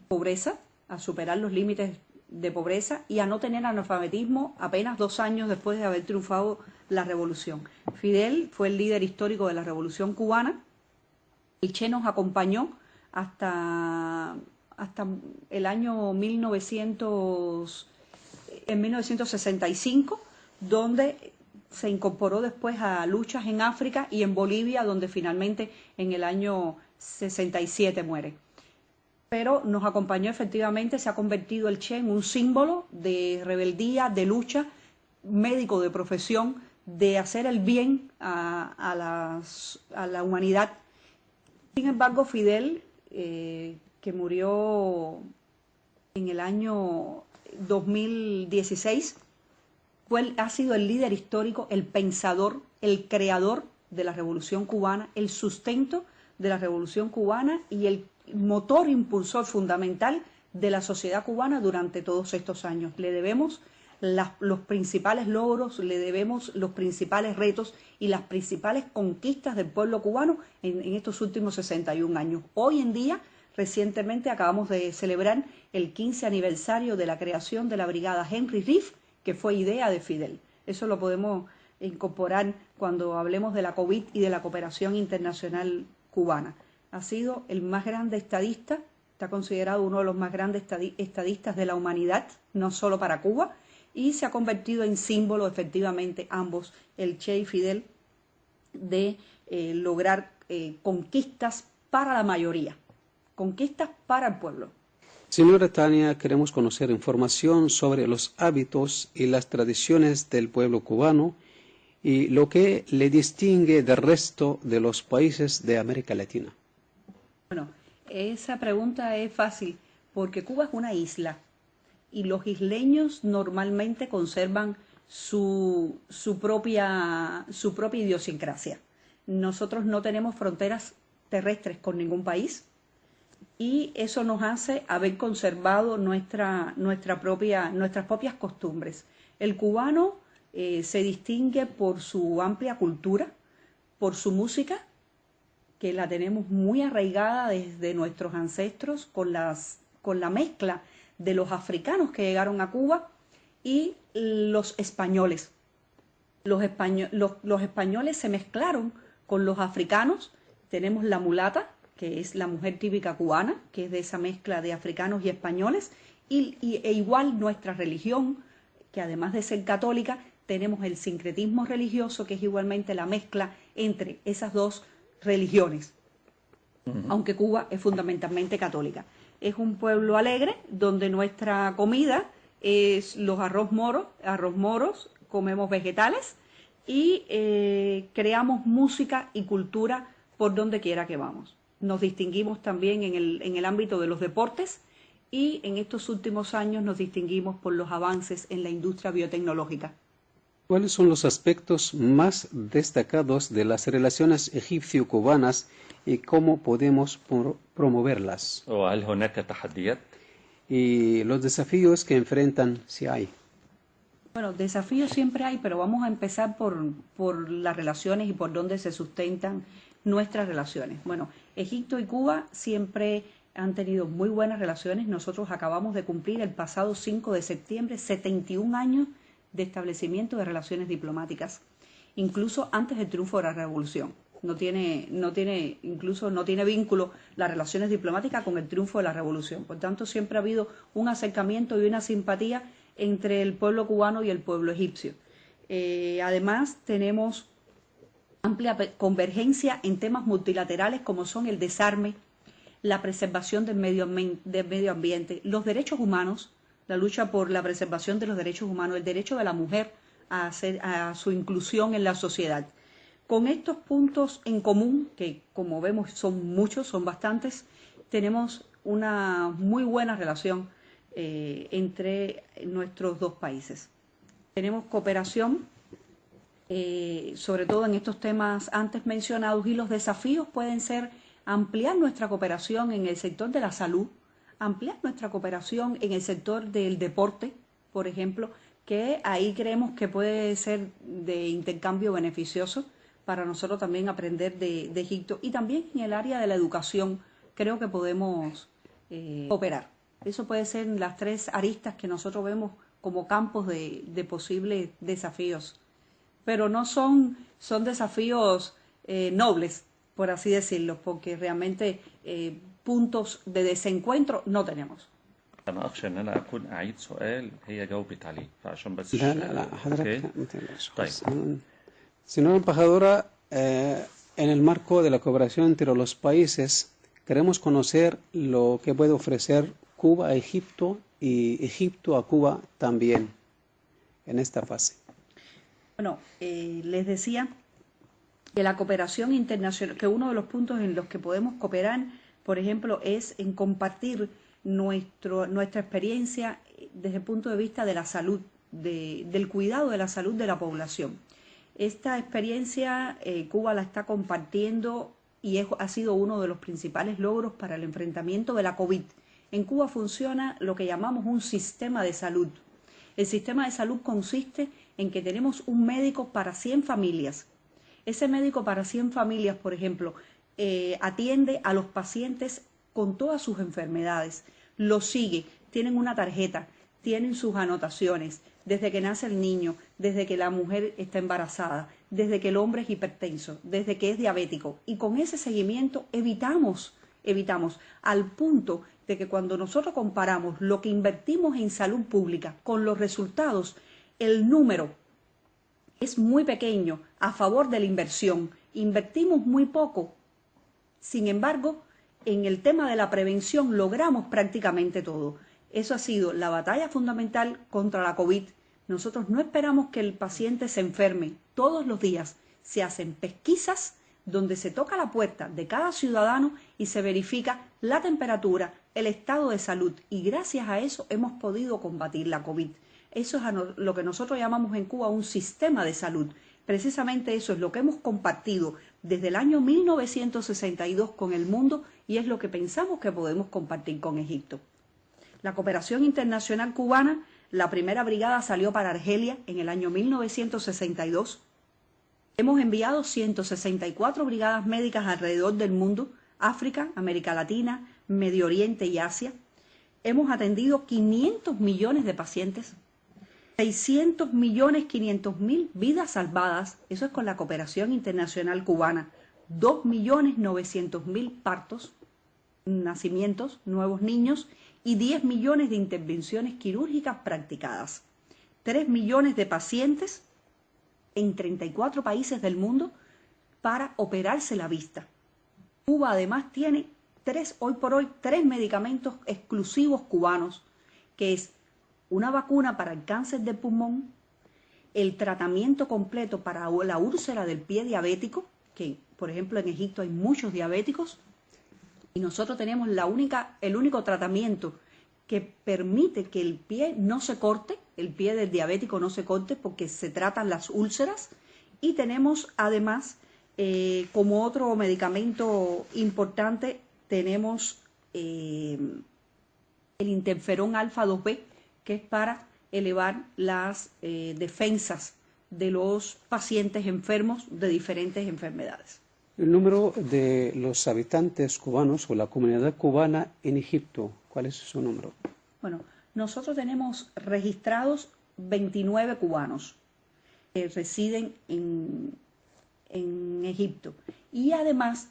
pobreza, a superar los límites de pobreza y a no tener analfabetismo apenas 2 años después de haber triunfado la revolución. Fidel fue el líder histórico de la revolución cubana. El Che nos acompañó hasta el año 1965, donde se incorporó después a luchas en África y en Bolivia, donde finalmente en el año 67 muere. Pero nos acompañó efectivamente, se ha convertido el Che en un símbolo de rebeldía, de lucha, médico de profesión, de hacer el bien a la humanidad. Sin embargo, Fidel, que murió en el año 2016, ha sido el líder histórico, el pensador, el creador de la Revolución Cubana, el sustento de la Revolución Cubana y el motor impulsor fundamental de la sociedad cubana durante todos estos años. Le debemos los principales logros, le debemos los principales retos y las principales conquistas del pueblo cubano en estos últimos 61 años. Hoy en día, recientemente acabamos de celebrar el 15 aniversario de la creación de la brigada Henry Riff, que fue idea de Fidel. Eso lo podemos incorporar cuando hablemos de la COVID y de la cooperación internacional cubana. Ha sido el más grande estadista, está considerado uno de los más grandes estadistas de la humanidad, no solo para Cuba, y se ha convertido en símbolo, efectivamente, ambos, el Che y Fidel, de lograr conquistas para la mayoría, conquistas para el pueblo. Señora Tania, queremos conocer información sobre los hábitos y las tradiciones del pueblo cubano y lo que le distingue del resto de los países de América Latina. Bueno, esa pregunta es fácil porque Cuba es una isla y los isleños normalmente conservan su propia idiosincrasia. Nosotros no tenemos fronteras terrestres con ningún país y eso nos hace haber conservado nuestras propias costumbres. El cubano se distingue por su amplia cultura, por su música, que la tenemos muy arraigada desde nuestros ancestros con la mezcla de los africanos que llegaron a Cuba y los españoles. Los españoles se mezclaron con los africanos. Tenemos la mulata, que es la mujer típica cubana, que es de esa mezcla de africanos y españoles, e igual nuestra religión, que además de ser católica, tenemos el sincretismo religioso, que es igualmente la mezcla entre esas dos religiones, aunque Cuba es fundamentalmente católica. Es un pueblo alegre, donde nuestra comida es los arroz moros, comemos vegetales y creamos música y cultura por donde quiera que vamos. Nos distinguimos también en el ámbito de los deportes y en estos últimos años nos distinguimos por los avances en la industria biotecnológica. ¿Cuáles son los aspectos más destacados de las relaciones egipcio-cubanas y cómo podemos promoverlas? وهل هناك تحديات؟ Y los desafíos que enfrentan, si hay. Bueno, desafíos siempre hay, pero vamos a empezar por las relaciones y por dónde se sustentan nuestras relaciones. Bueno, Egipto y Cuba siempre han tenido muy buenas relaciones. Nosotros acabamos de cumplir el pasado 5 de septiembre 71 años de establecimiento de relaciones diplomáticas, incluso antes del triunfo de la revolución. No tiene vínculo las relaciones diplomáticas con el triunfo de la revolución. Por tanto, siempre ha habido un acercamiento y una simpatía entre el pueblo cubano y el pueblo egipcio. Además, tenemos amplia convergencia en temas multilaterales como son el desarme, la preservación del medio ambiente, los derechos humanos, la lucha por la preservación de los derechos humanos, el derecho de la mujer a su inclusión en la sociedad. Con estos puntos en común, que como vemos son muchos, son bastantes, tenemos una muy buena relación entre nuestros dos países. Tenemos cooperación, sobre todo en estos temas antes mencionados, y los desafíos pueden ser ampliar nuestra cooperación en el sector de la salud, ampliar nuestra cooperación en el sector del deporte, por ejemplo, que ahí creemos que puede ser de intercambio beneficioso para nosotros también aprender de Egipto, y también en el área de la educación creo que podemos cooperar. Eso puede ser las tres aristas que nosotros vemos como campos de posibles desafíos, pero no son desafíos nobles, por así decirlo, porque realmente puntos de desencuentro no tenemos. أنا أخشى إن أنا أكون أعيد سؤال هي جاوبت عليه فعشان بس لا حضرتك ما تقلقش. طيب. Señora embajadora, en el marco de la cooperación entre los países, queremos conocer lo que puede ofrecer Cuba a Egipto y Egipto a Cuba también en esta fase. Bueno, les decía que la cooperación internacional, que uno de los puntos en los que podemos cooperar, por ejemplo, es en compartir nuestra experiencia desde el punto de vista de la salud, del cuidado de la salud de la población. Esta experiencia Cuba la está compartiendo y ha sido uno de los principales logros para el enfrentamiento de la COVID. En Cuba funciona lo que llamamos un sistema de salud. El sistema de salud consiste en que tenemos un médico para 100 familias. Ese médico para 100 familias, por ejemplo, atiende a los pacientes con todas sus enfermedades, los sigue, tienen una tarjeta, tienen sus anotaciones, desde que nace el niño, desde que la mujer está embarazada, desde que el hombre es hipertenso, desde que es diabético. Y con ese seguimiento evitamos al punto de que cuando nosotros comparamos lo que invertimos en salud pública con los resultados, el número es muy pequeño a favor de la inversión. Invertimos muy poco. Sin embargo, en el tema de la prevención logramos prácticamente todo. Eso ha sido la batalla fundamental contra la COVID. Nosotros no esperamos que el paciente se enferme. Todos los días se hacen pesquisas donde se toca la puerta de cada ciudadano y se verifica la temperatura, el estado de salud, y gracias a eso hemos podido combatir la COVID. Eso es lo que nosotros llamamos en Cuba un sistema de salud. Precisamente eso es lo que hemos compartido desde el año 1962 con el mundo y es lo que pensamos que podemos compartir con Egipto. La cooperación internacional cubana, la primera brigada salió para Argelia en el año 1962. Hemos enviado 164 brigadas médicas alrededor del mundo, África, América Latina, Medio Oriente y Asia. Hemos atendido 500 millones de pacientes, 600.500.000 vidas salvadas, eso es con la cooperación internacional cubana, 2.900.000 partos, nacimientos, nuevos niños y 10 millones de intervenciones quirúrgicas practicadas, 3 millones de pacientes en 34 países del mundo para operarse la vista. Cuba además tiene hoy por hoy, tres medicamentos exclusivos cubanos, que es una vacuna para el cáncer de pulmón, el tratamiento completo para la úlcera del pie diabético, que por ejemplo en Egipto hay muchos diabéticos, y nosotros tenemos el único tratamiento que permite que el pie no se corte, el pie del diabético no se corte porque se tratan las úlceras, y tenemos además como otro medicamento importante tenemos el interferón alfa 2B, que es para elevar las defensas de los pacientes enfermos de diferentes enfermedades. El número de los habitantes cubanos o la comunidad cubana en Egipto, ¿cuál es su número? Bueno, nosotros tenemos registrados 29 cubanos que residen en Egipto, y además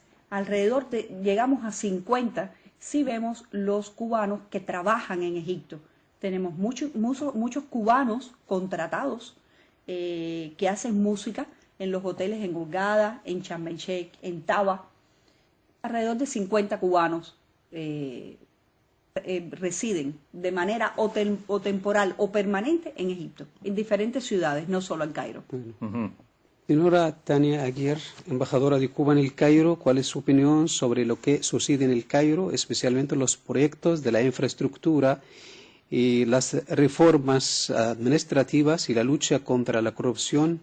llegamos a 50 si vemos los cubanos que trabajan en Egipto. Tenemos muchos cubanos contratados que hacen música en los hoteles en Hurghada, en Sharm el Sheikh, en Taba. Alrededor de 50 cubanos residen de manera o temporal o permanente en Egipto, en diferentes ciudades, no solo en Cairo. Señora Tania Aguirre, embajadora de Cuba en el Cairo, ¿cuál es su opinión sobre lo que sucede en el Cairo, especialmente los proyectos de la infraestructura y las reformas administrativas y la lucha contra la corrupción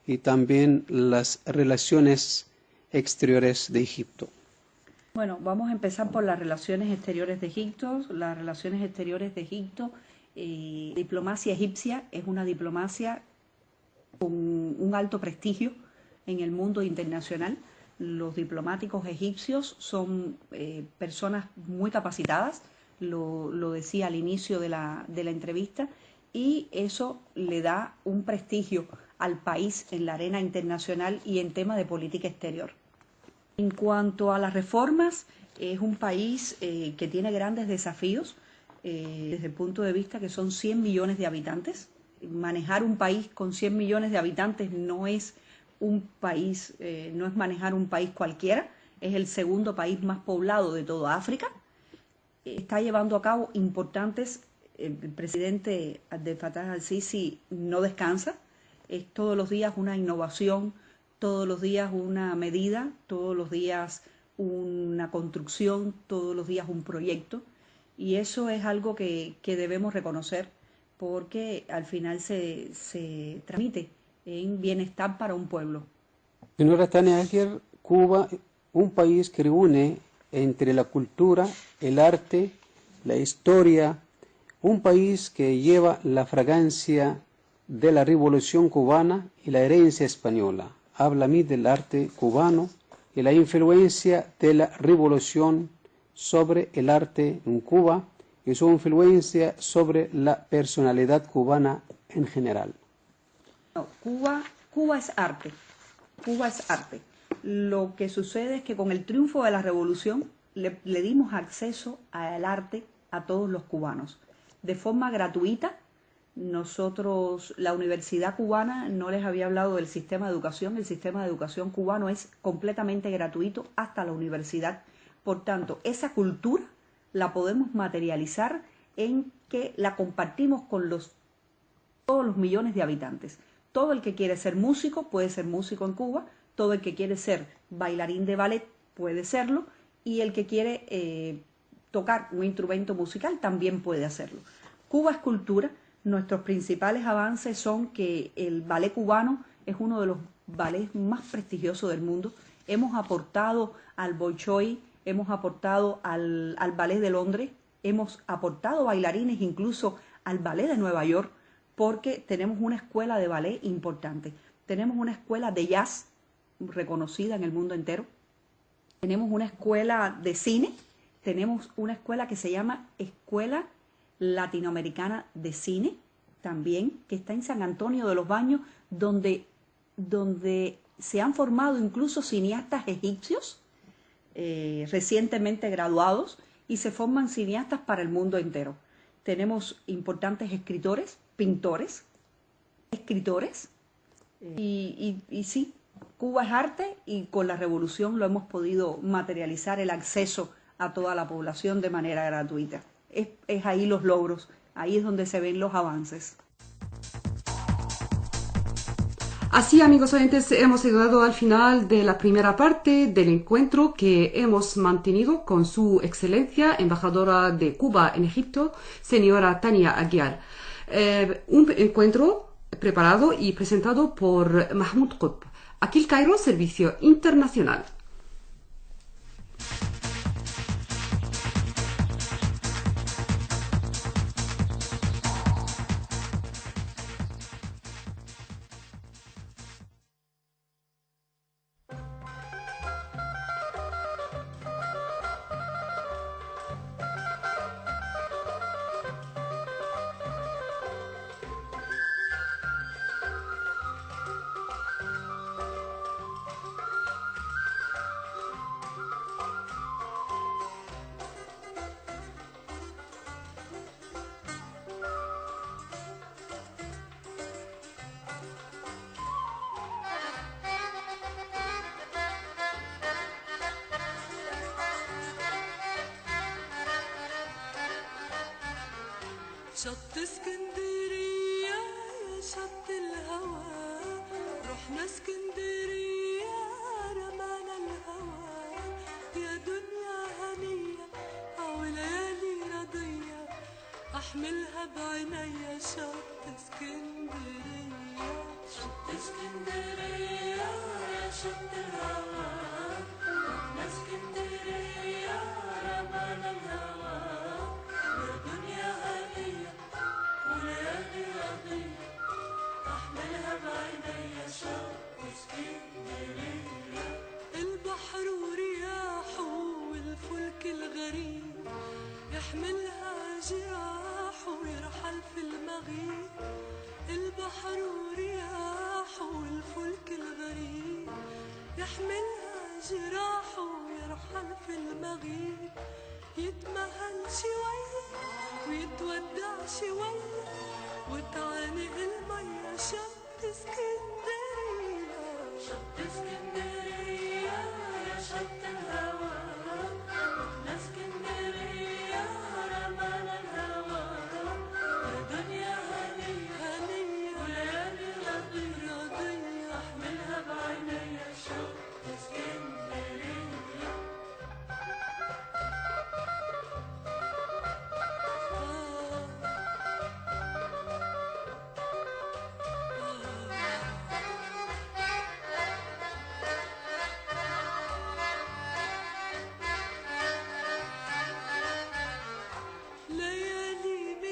y también las relaciones exteriores de Egipto? Bueno, vamos a empezar por las relaciones exteriores de Egipto. Las relaciones exteriores de Egipto, diplomacia egipcia es una diplomacia con un alto prestigio en el mundo internacional. Los diplomáticos egipcios son personas muy capacitadas, lo decía al inicio de la entrevista, y eso le da un prestigio al país en la arena internacional y en temas de política exterior. En cuanto a las reformas, es un país que tiene grandes desafíos desde el punto de vista que son 100 millones de habitantes. Manejar un país con 100 millones de habitantes no es manejar un país cualquiera, es el segundo país más poblado de toda África. Está llevando a cabo importantes, el presidente Abdel Fattah al-Sisi no descansa, es todos los días una innovación, todos los días una medida, todos los días una construcción, todos los días un proyecto, y eso es algo que debemos reconocer, porque al final se transmite en bienestar para un pueblo. Señora Tania Aguirre, Cuba, un país que reúne entre la cultura, el arte, la historia, un país que lleva la fragancia de la Revolución cubana y la herencia española. Habla a mí del arte cubano y la influencia de la Revolución sobre el arte en Cuba y su influencia sobre la personalidad cubana en general. No, Cuba es arte. Cuba es arte. Lo que sucede es que con el triunfo de la Revolución le dimos acceso al arte a todos los cubanos. De forma gratuita, nosotros, la Universidad Cubana, no les había hablado del sistema de educación. El sistema de educación cubano es completamente gratuito hasta la universidad. Por tanto, esa cultura la podemos materializar en que la compartimos con todos los millones de habitantes. Todo el que quiere ser músico puede ser músico en Cuba, todo el que quiere ser bailarín de ballet puede serlo, y el que quiere tocar un instrumento musical también puede hacerlo. Cuba es cultura. Nuestros principales avances son que el ballet cubano es uno de los ballets más prestigiosos del mundo. Hemos aportado al Bolshoi, hemos aportado al ballet de Londres, hemos aportado bailarines incluso al ballet de Nueva York, porque tenemos una escuela de ballet importante. Tenemos una escuela de jazz reconocida en el mundo entero. Tenemos una escuela de cine, tenemos una escuela que se llama Escuela Latinoamericana de Cine, también, que está en San Antonio de los Baños, donde se han formado incluso cineastas egipcios recientemente graduados, y se forman cineastas para el mundo entero. Tenemos importantes escritores, pintores, escritores, Y sí, Cuba es arte y con la revolución lo hemos podido materializar, el acceso a toda la población de manera gratuita. Es ahí los logros, ahí es donde se ven los avances. Así, amigos oyentes, hemos llegado al final de la primera parte del encuentro que hemos mantenido con su excelencia, embajadora de Cuba en Egipto, señora Tania Aguiar. Un encuentro preparado y presentado por Mahmoud Qutb. Aquí el Cairo, Servicio Internacional. شط اسكندرية يا شط الهوى رحنا اسكندرية رمانا الهوى يا دنيا هنية أو ليالي رضية أحملها بعينيا شط اسكندرية شط اسكندرية يا شط الهوى رحنا اسكندرية رمانا الهوى يا دنيا هنية وليالي رضية أحملها بعينيا شط اسكندرية البحر ورياحه والفلك الغريب يحملها جراحه ويرحل في المغيب البحر ورياحه والفلك الغريب يحملها جراحه ويرحل في المغيب يتمهل شوية ويتودع شوية وتعانق المية شط اسكندرية شط اسكندرية يا شط الهوى رحنا اسكندرية رمانا الهوى يا دنيا هنية هنية وليالي رضية رضية أحملها بعينيا شط اسكندرية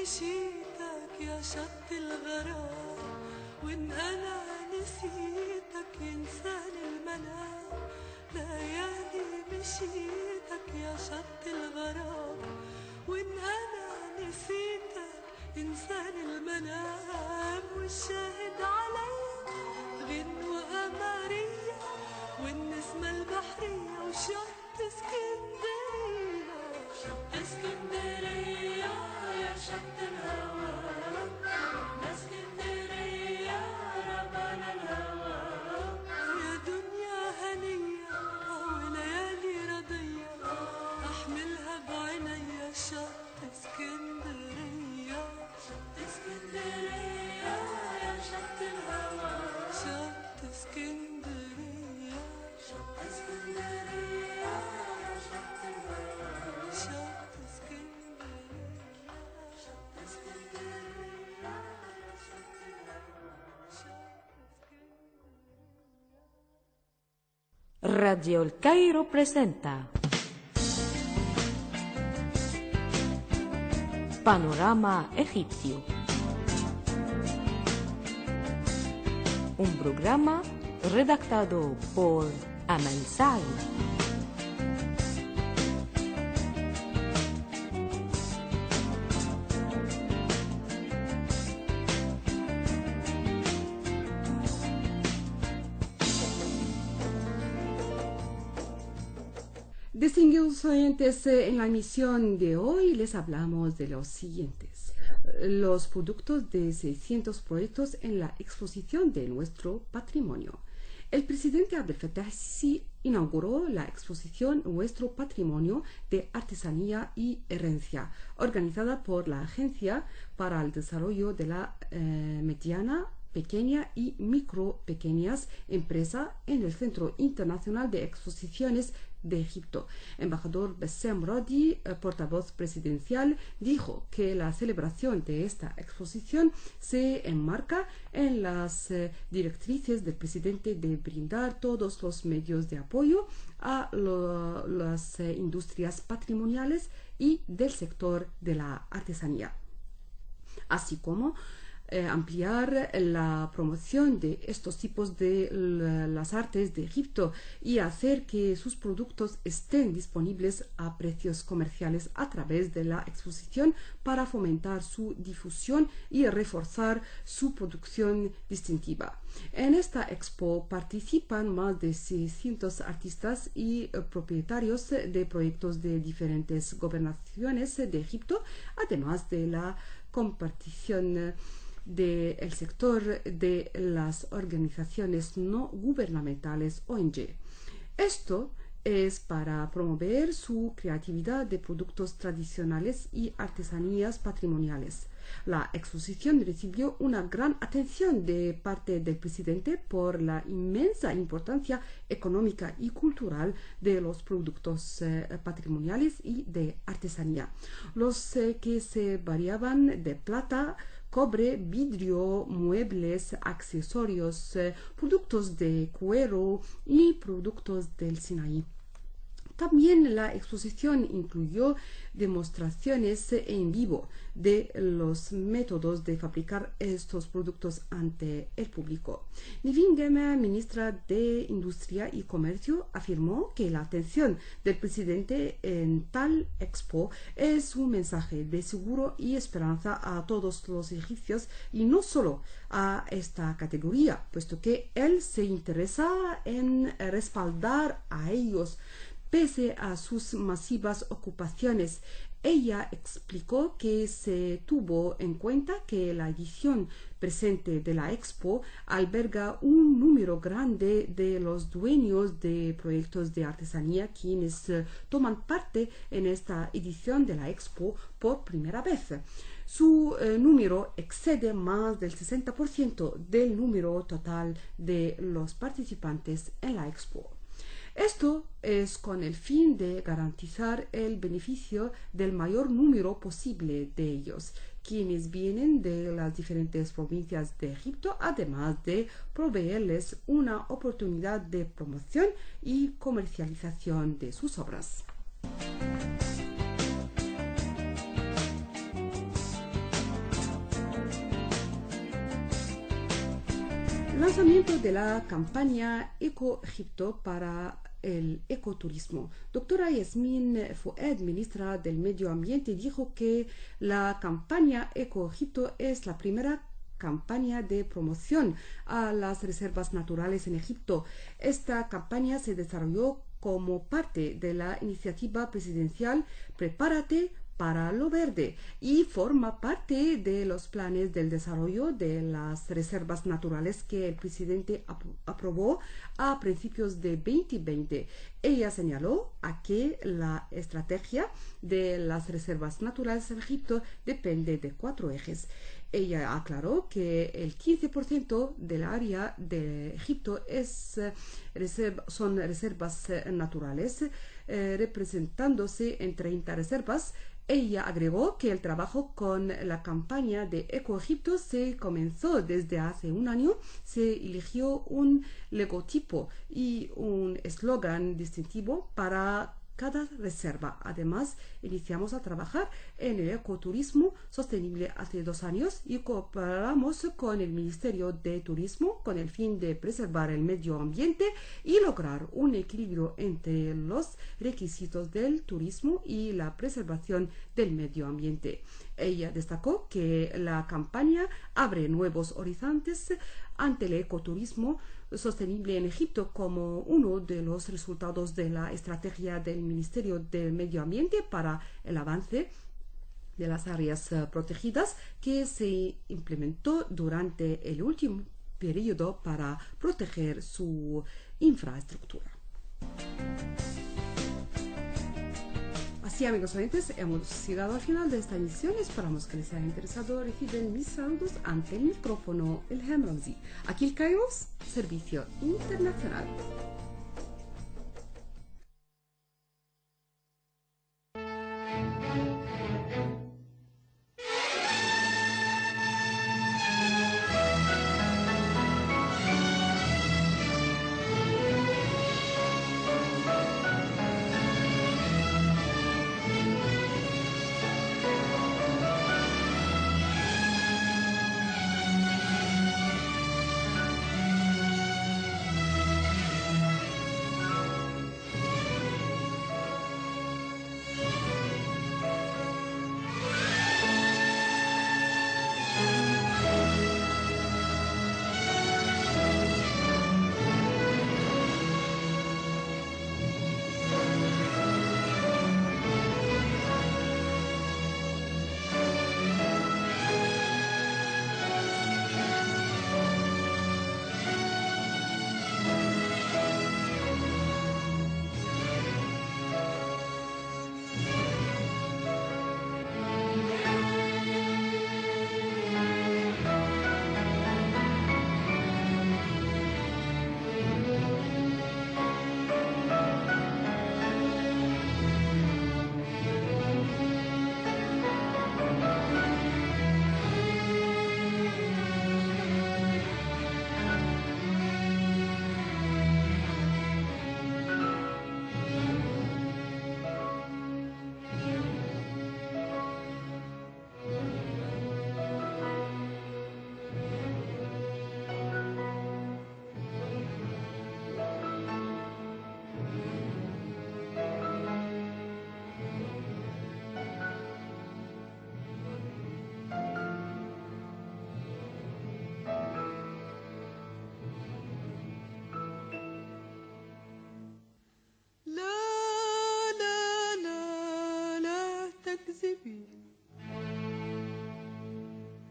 مشيتك يا شط الغرام وإن أنا نسيتك ينساني المنام ليالي مشيتك يا شط الغرام وإن أنا نسيتك ينساني المنام والشاهد عليا غنوة قمرية والنسمة البحرية وشط اسكندرية شط اسكندرية يا شط الهوى رحنا اسكندرية رمانا الهوى يا دنيا هنية وليالي رضية أحملها بعينيا شط اسكندرية شط اسكندرية يا شط الهوى شط اسكندرية شط اسكندرية يا شط الهوى شط اسكندرية شط اسكندرية يا شط الهوى شط اسكندرية Radio El Cairo presenta Panorama Egipcio, un programa redactado por Amal Said. Distinguidos oyentes, en la emisión de hoy les hablamos de los siguientes. los productos de 600 proyectos en la exposición de nuestro patrimonio. El presidente Abdel Fattah el-Sisi inauguró la exposición Nuestro Patrimonio de Artesanía y Herencia, organizada por la Agencia para el Desarrollo de la Mediana, Pequeña y Pequeñas Empresas en el Centro Internacional de Exposiciones de Egipto. Embajador Bassem Radi, portavoz presidencial, dijo que la celebración de esta exposición se enmarca en las directrices del presidente de brindar todos los medios de apoyo a las industrias patrimoniales y del sector de la artesanía, así como ampliar la promoción de estos tipos de las artes de Egipto y hacer que sus productos estén disponibles a precios comerciales a través de la exposición para fomentar su difusión y reforzar su producción distintiva. En esta expo participan más de 600 artistas y propietarios de proyectos de diferentes gobernaciones de Egipto, además de la compartición del sector de las organizaciones no gubernamentales ONG. Esto es para promover su creatividad de productos tradicionales y artesanías patrimoniales. La exposición recibió una gran atención de parte del presidente por la inmensa importancia económica y cultural de los productos patrimoniales y de artesanía, los que se variaban de plata, cobre, vidrio, muebles, accesorios, productos de cuero y productos del Sinaí. También la exposición incluyó demostraciones en vivo de los métodos de fabricar estos productos ante el público. Nivin Gema, ministra de Industria y Comercio, afirmó que la atención del presidente en tal expo es un mensaje de seguro y esperanza a todos los egipcios y no solo a esta categoría, puesto que él se interesa en respaldar a ellos pese a sus masivas ocupaciones. Ella explicó que se tuvo en cuenta que la edición presente de la Expo alberga un número grande de los dueños de proyectos de artesanía quienes toman parte en esta edición de la Expo por primera vez. Su número excede más del 60% del número total de los participantes en la Expo. Esto es con el fin de garantizar el beneficio del mayor número posible de ellos, quienes vienen de las diferentes provincias de Egipto, además de proveerles una oportunidad de promoción y comercialización de sus obras. Lanzamiento de la campaña Eco Egipto para el ecoturismo. Doctora Yasmin Fouad, ministra del Medio Ambiente, dijo que la campaña Eco Egipto es la primera campaña de promoción a las reservas naturales en Egipto. Esta campaña se desarrolló como parte de la iniciativa presidencial Prepárate para lo verde y forma parte de los planes del desarrollo de las reservas naturales que el presidente aprobó a principios de 2020. Ella señaló que la estrategia de las reservas naturales en Egipto depende de 4 ejes. Ella aclaró que el 15% del área de Egipto son reservas naturales, representándose en 30 reservas. Ella agregó que el trabajo con la campaña de Eco Egipto se comenzó desde hace un año. Se eligió un logotipo y un eslogan distintivo para cada reserva. Además, iniciamos a trabajar en el ecoturismo sostenible hace 2 años y cooperamos con el Ministerio de Turismo con el fin de preservar el medio ambiente y lograr un equilibrio entre los requisitos del turismo y la preservación del medio ambiente. Ella destacó que la campaña abre nuevos horizontes ante el ecoturismo sostenible en Egipto como uno de los resultados de la estrategia del Ministerio del Medio Ambiente para el avance de las áreas protegidas que se implementó durante el último periodo para proteger su infraestructura. Así, amigos oyentes, hemos llegado al final de esta emisión. Esperamos que les haya interesado. Reciben mis saludos ante el micrófono Ilham Ramzi. Aquí el Cairo, Servicio Internacional.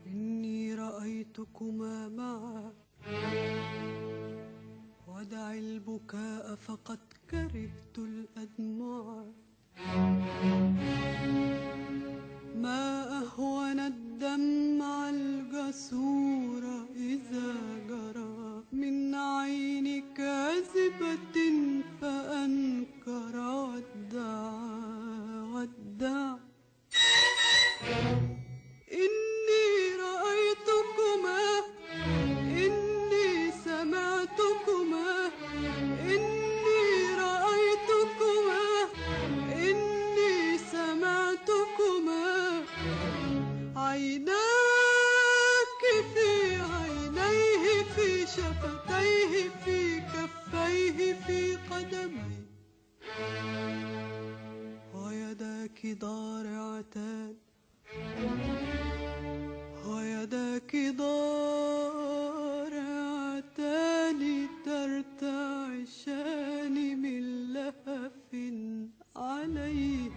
إني رأيتكما معا ودع البكاء فقد كرهت الأدمع ما أهون الدمع الجسور إذا جرى من عين كاذبة فأنكر ودع إني رأيتكما إني سمعتكما إني رأيتكما إني سمعتكما عيناك في عينيه في شفتيه في كفيه في قدميه ويداك ضارعتان ويداك ضارعتان ترتعشان من لهف عليه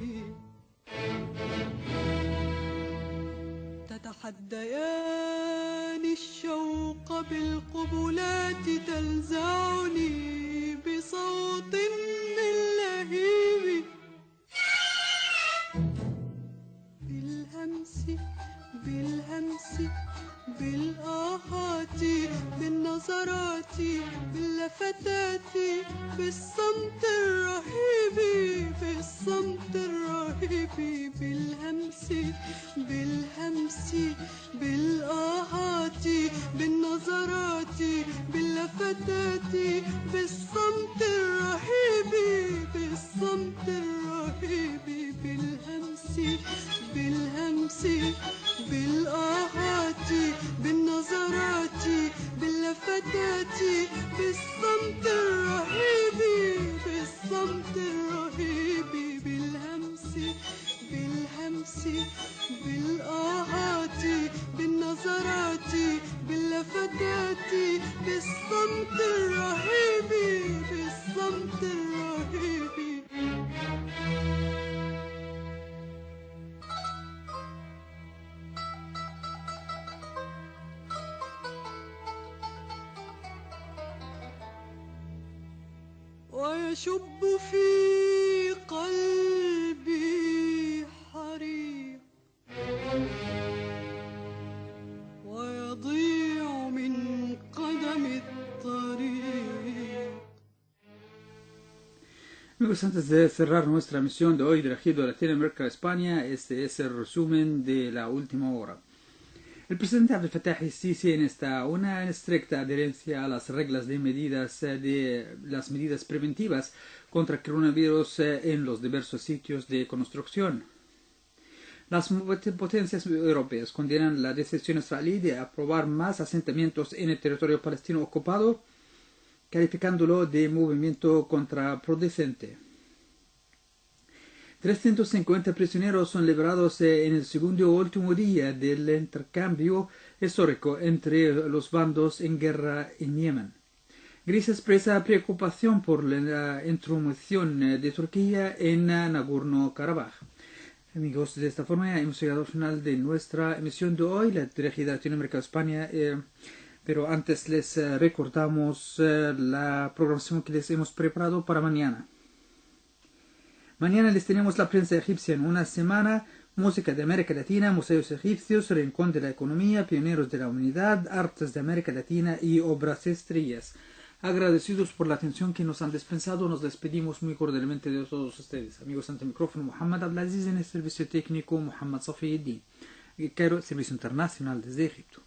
تتحديان الشوق بالقبلات تلزعني بصوت من لهيب بالهمس بالآهات بالنظرات باللفتات بالصمت الرهيب بالهمس بالآهات بالنظرات باللفتات بالصمت الرهيب بالهمس بالآهات بالنظرات باللفتات بالصمت الرهيب بالهمس بالآهات ويشب في قلبي حريق ويضيع من قدم الطريق. Amigos, antes de cerrar nuestra emisión de hoy dirigido a Latinoamérica y España, este es el resumen de la última hora. El presidente Abdel Fattah el-Sisi insta una estricta adherencia a las reglas de las medidas preventivas contra el coronavirus en los diversos sitios de construcción. Las potencias europeas condenan la decisión israelí de aprobar más asentamientos en el territorio palestino ocupado, calificándolo de movimiento contraproducente. 350 prisioneros son liberados en el segundo y último día del intercambio histórico entre los bandos en guerra en Yemen. Grecia expresa preocupación por la intromisión de Turquía en Nagorno-Karabaj. Amigos, de esta forma hemos llegado al final de nuestra emisión de hoy, la dirigida a Latinoamérica España. Pero antes les recordamos la programación que les hemos preparado para mañana. Mañana les tenemos la prensa egipcia en una semana, música de América Latina, museos egipcios, rincón de la economía, pioneros de la humanidad, artes de América Latina y obras estrellas. Agradecidos por la atención que nos han dispensado, nos despedimos muy cordialmente de todos ustedes. Amigos, ante el micrófono, Mohamed Abdelaziz, en el servicio técnico, Mohamed Safiuddin. Cairo, Servicio Internacional desde Egipto.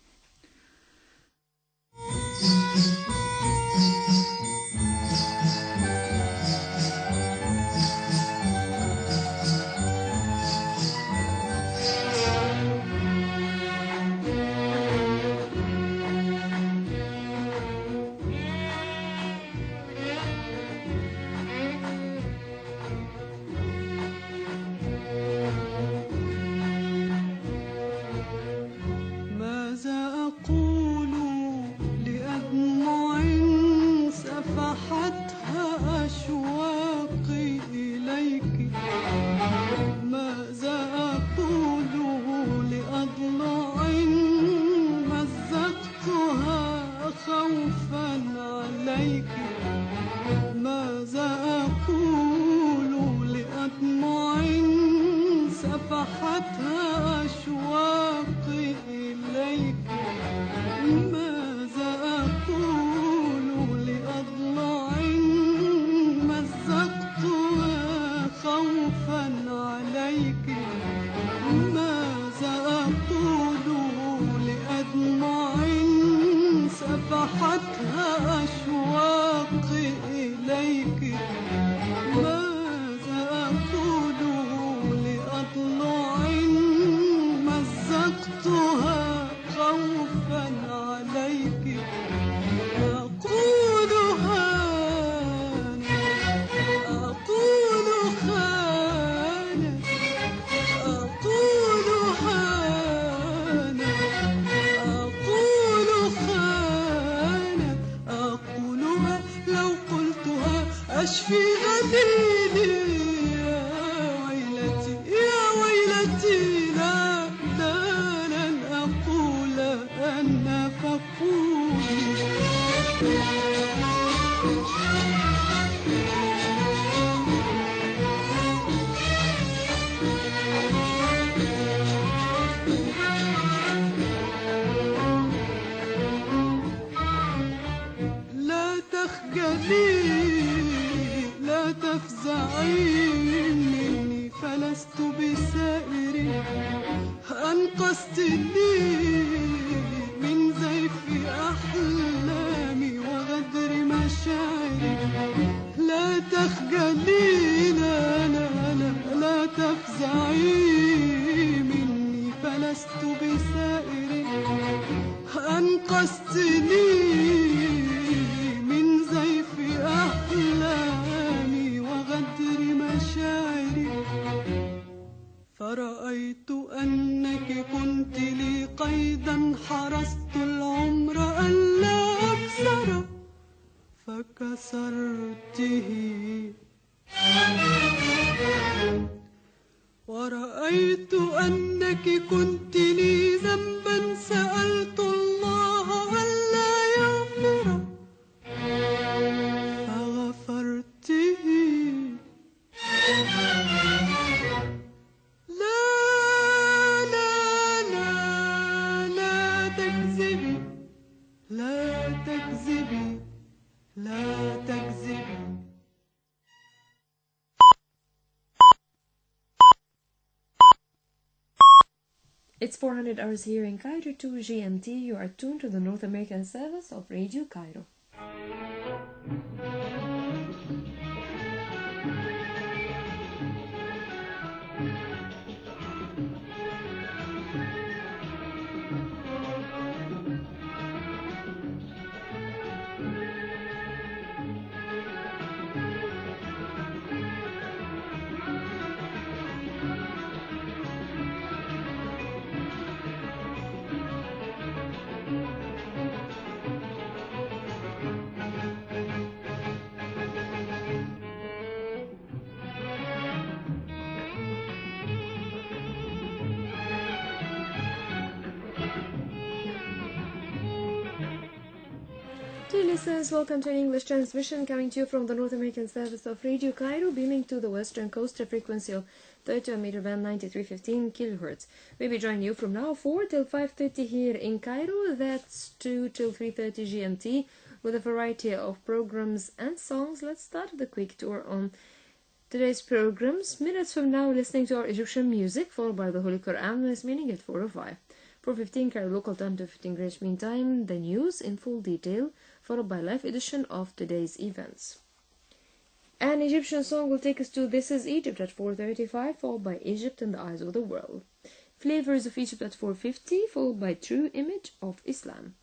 فرأيت أنك كنت لي قيدا حرست العمر ألا أكسر فكسرته ورأيت أنك كنت لي ذنبا سألت الله ألا يغفر فغفرت It's 400 hours here in Cairo, 2 GMT. You are tuned to the North American service of Radio Cairo. Dear listeners, welcome to an English transmission coming to you from the North American service of Radio Cairo, beaming to the western coast at frequency of 31 meter band 9315 kilohertz. We'll be joining you from now 4 till 5:30 here in Cairo. That's 2 till 3:30 GMT with a variety of programs and songs. Let's start with a quick tour on today's programs. Minutes from now, listening to our Egyptian music, followed by the Holy Quran, with meaning at 4:05. 4:15 Cairo local time to 15 Greenwich Mean Time. The news in full detail, followed by a live edition of today's events. An Egyptian song will take us to This is Egypt at 4:35, followed by Egypt in the Eyes of the World. Flavors of Egypt at 4:50, followed by True Image of Islam.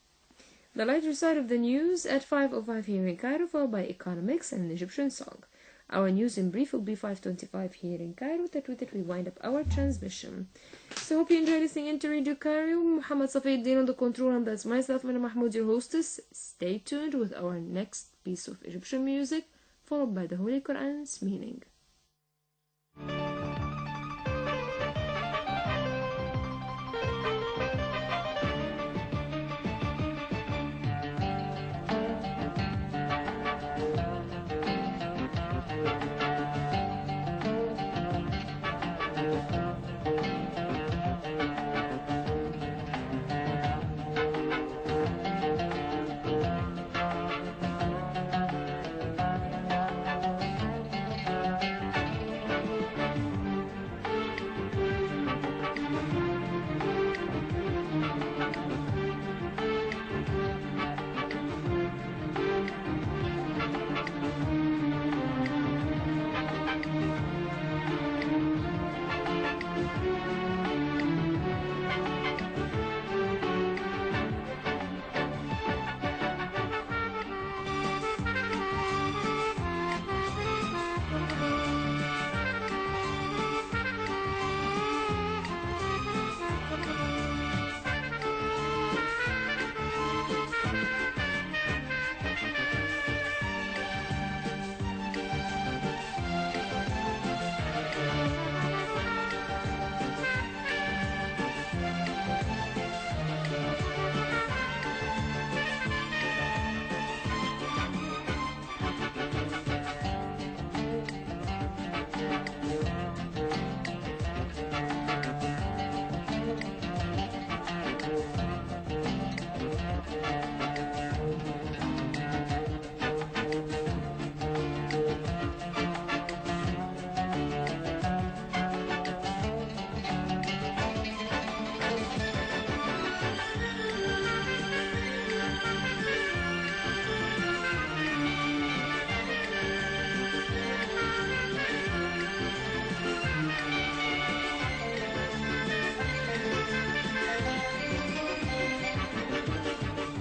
The lighter side of the news at 5:05 here in Cairo, followed by Economics and an Egyptian song. Our news in brief will be 5:25 here in Cairo. That with it we wind up our transmission. So hope you enjoy listening into Radio Cairo. Muhammad Safiuddin on the control, and that's myself, Mina Mahmoud, your hostess. Stay tuned with our next piece of Egyptian music, followed by the Holy Quran's meaning.